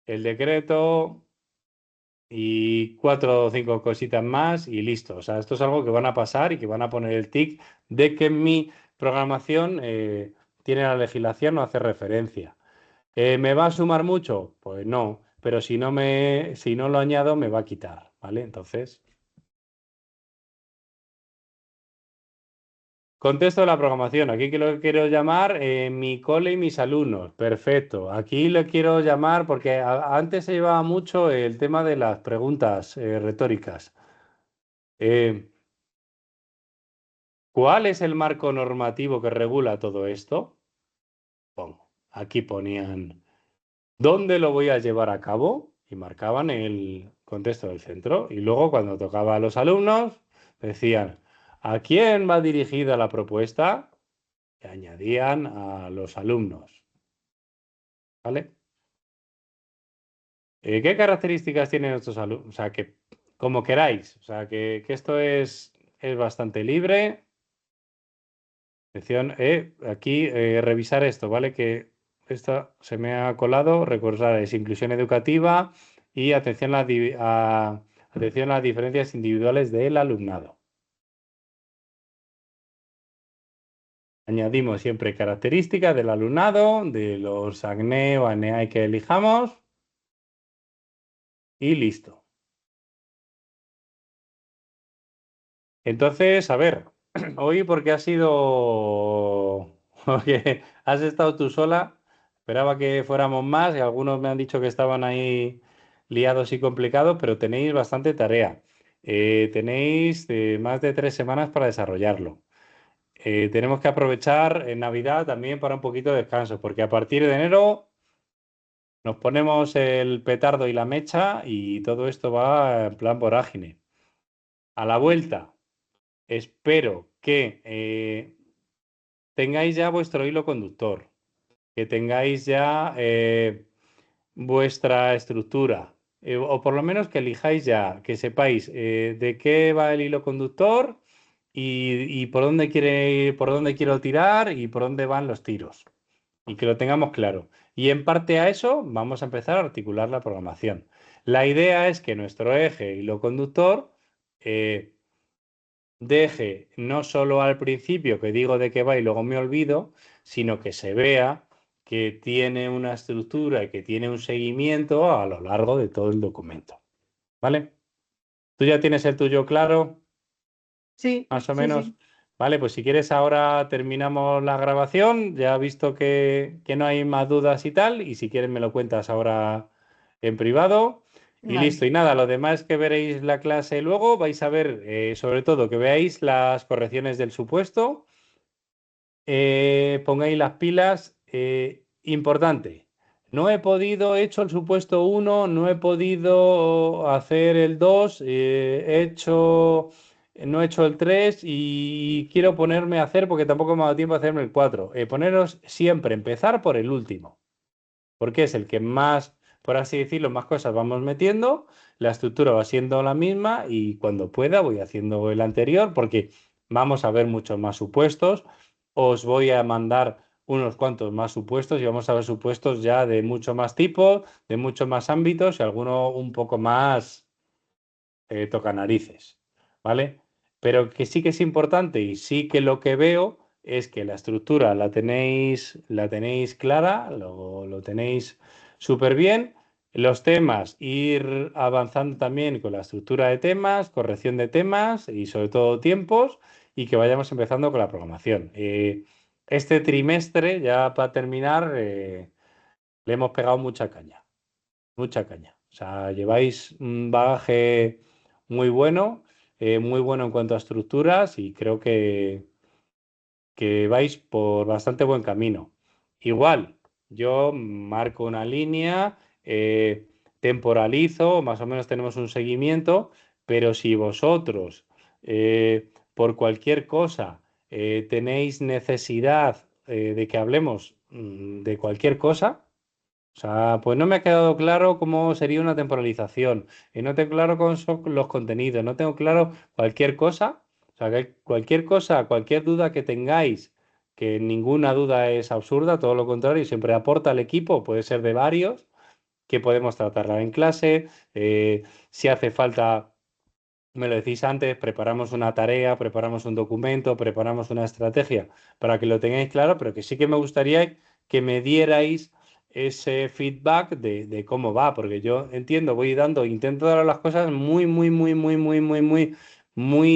el decreto y 4 o 5 cositas más y listo. O sea, esto es algo que van a pasar y que van a poner el tic de que en mi programación tiene la legislación, no hace referencia. ¿Me va a sumar mucho? Pues no, pero si no lo añado me va a quitar, ¿vale? Entonces, contexto de la programación. Aquí que lo quiero llamar mi cole y mis alumnos. Perfecto. Aquí lo quiero llamar porque antes se llevaba mucho el tema de las preguntas retóricas. Eh, ¿Cuál es el marco normativo que regula todo esto? Pongo. Aquí ponían ¿dónde lo voy a llevar a cabo? Y marcaban el contexto del centro. Y luego cuando tocaba a los alumnos, decían, ¿a quién va dirigida la propuesta? Y añadían a los alumnos. ¿Vale? ¿Qué características tienen estos alumnos? O sea, que como queráis. O sea, que esto es bastante libre. Atención, aquí revisar esto, ¿vale? Que esto se me ha colado. Recordar, es inclusión educativa y atención a las diferencias individuales del alumnado. Añadimos siempre características del alumnado, de los ACNE o ANEAI que elijamos y listo. Entonces, a ver, hoy porque has sido, porque has estado tú sola, esperaba que fuéramos más y algunos me han dicho que estaban ahí liados y complicados, pero tenéis bastante tarea. Tenéis más de 3 semanas para desarrollarlo. Tenemos que aprovechar en Navidad también para un poquito de descanso, porque a partir de enero Nos ponemos el petardo y la mecha y todo esto va en plan vorágine. A la vuelta, espero que tengáis ya vuestro hilo conductor, que tengáis ya vuestra estructura, o por lo menos que elijáis ya, que sepáis de qué va el hilo conductor y por dónde por dónde quiero tirar y por dónde van los tiros. Y que lo tengamos claro. Y en parte a eso vamos a empezar a articular la programación. La idea es que nuestro eje hilo conductor eh, deje no solo al principio que digo de qué va y luego me olvido, sino que se vea que tiene una estructura y que tiene un seguimiento a lo largo de todo el documento. ¿Vale? ¿Tú ya tienes el tuyo claro? Sí, Más o sí, menos. sí. Vale, pues si quieres ahora terminamos la grabación. Ya he visto que no hay más dudas y tal. Y si quieres me lo cuentas ahora en privado. Y Vale. listo. Y nada, lo demás que veréis la clase luego, vais a ver sobre todo que veáis las correcciones del supuesto. Pongáis las pilas. Importante. No he podido, he hecho el supuesto uno, no he podido hacer el 2, no he hecho el 3 y quiero ponerme a hacer porque tampoco me ha dado tiempo a hacerme el 4. Poneros siempre, empezar por el último, porque es el que más, por así decirlo, más cosas vamos metiendo, la estructura va siendo la misma y cuando pueda voy haciendo el anterior porque vamos a ver muchos más supuestos. Os voy a mandar unos cuantos más supuestos y vamos a ver supuestos ya de mucho más tipo, de muchos más ámbitos y alguno un poco más toca narices, ¿vale? Pero que sí que es importante y sí que lo que veo es que la estructura la tenéis clara, lo tenéis súper bien. Los temas, ir avanzando también con la estructura de temas, corrección de temas y sobre todo tiempos y que vayamos empezando con la programación. Este trimestre, ya para terminar, le hemos pegado mucha caña. Mucha caña. O sea, lleváis un bagaje muy bueno en cuanto a estructuras y creo que vais por bastante buen camino. Igual, yo marco una línea, temporalizo, más o menos tenemos un seguimiento, pero si vosotros por cualquier cosa tenéis necesidad de que hablemos de cualquier cosa, o sea, pues no me ha quedado claro cómo sería una temporalización. Y no tengo claro cómo son los contenidos. No tengo claro cualquier cosa. O sea, que cualquier cosa, cualquier duda que tengáis, que ninguna duda es absurda, todo lo contrario, siempre aporta al equipo, puede ser de varios, que podemos tratarla en clase. Si hace falta, me lo decís antes, preparamos una tarea, preparamos un documento, preparamos una estrategia para que lo tengáis claro, pero que sí que me gustaría que me dierais ese feedback de cómo va, porque yo entiendo, voy dando, intento dar las cosas muy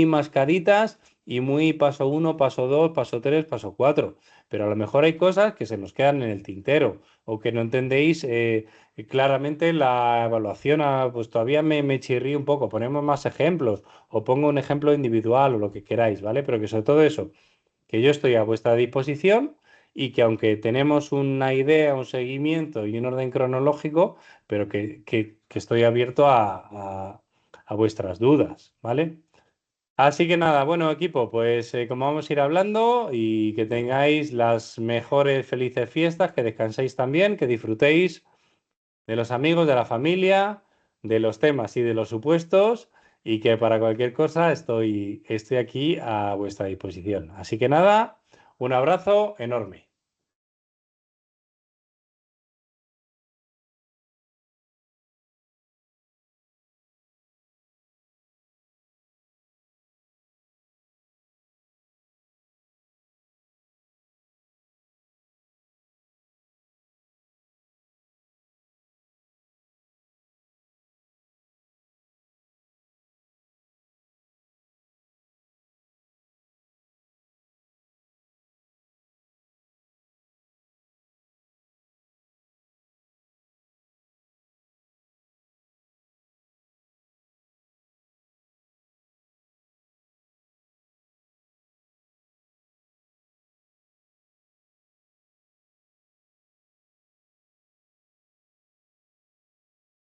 mascaditas y muy paso uno, paso dos, paso tres, paso cuatro, pero a lo mejor hay cosas que se nos quedan en el tintero o que no entendéis. Claramente la evaluación, pues todavía me chirría un poco. Ponemos más ejemplos o pongo un ejemplo individual o lo que queráis, ¿vale? Pero que sobre todo eso, que yo estoy a vuestra disposición y que aunque tenemos una idea, un seguimiento y un orden cronológico, pero que estoy abierto a vuestras dudas, ¿vale? Así que nada, bueno equipo, pues como vamos a ir hablando y que tengáis las mejores felices fiestas, que descanséis también, que disfrutéis de los amigos, de la familia, de los temas y de los supuestos, y que para cualquier cosa estoy aquí a vuestra disposición. Así que nada, un abrazo enorme.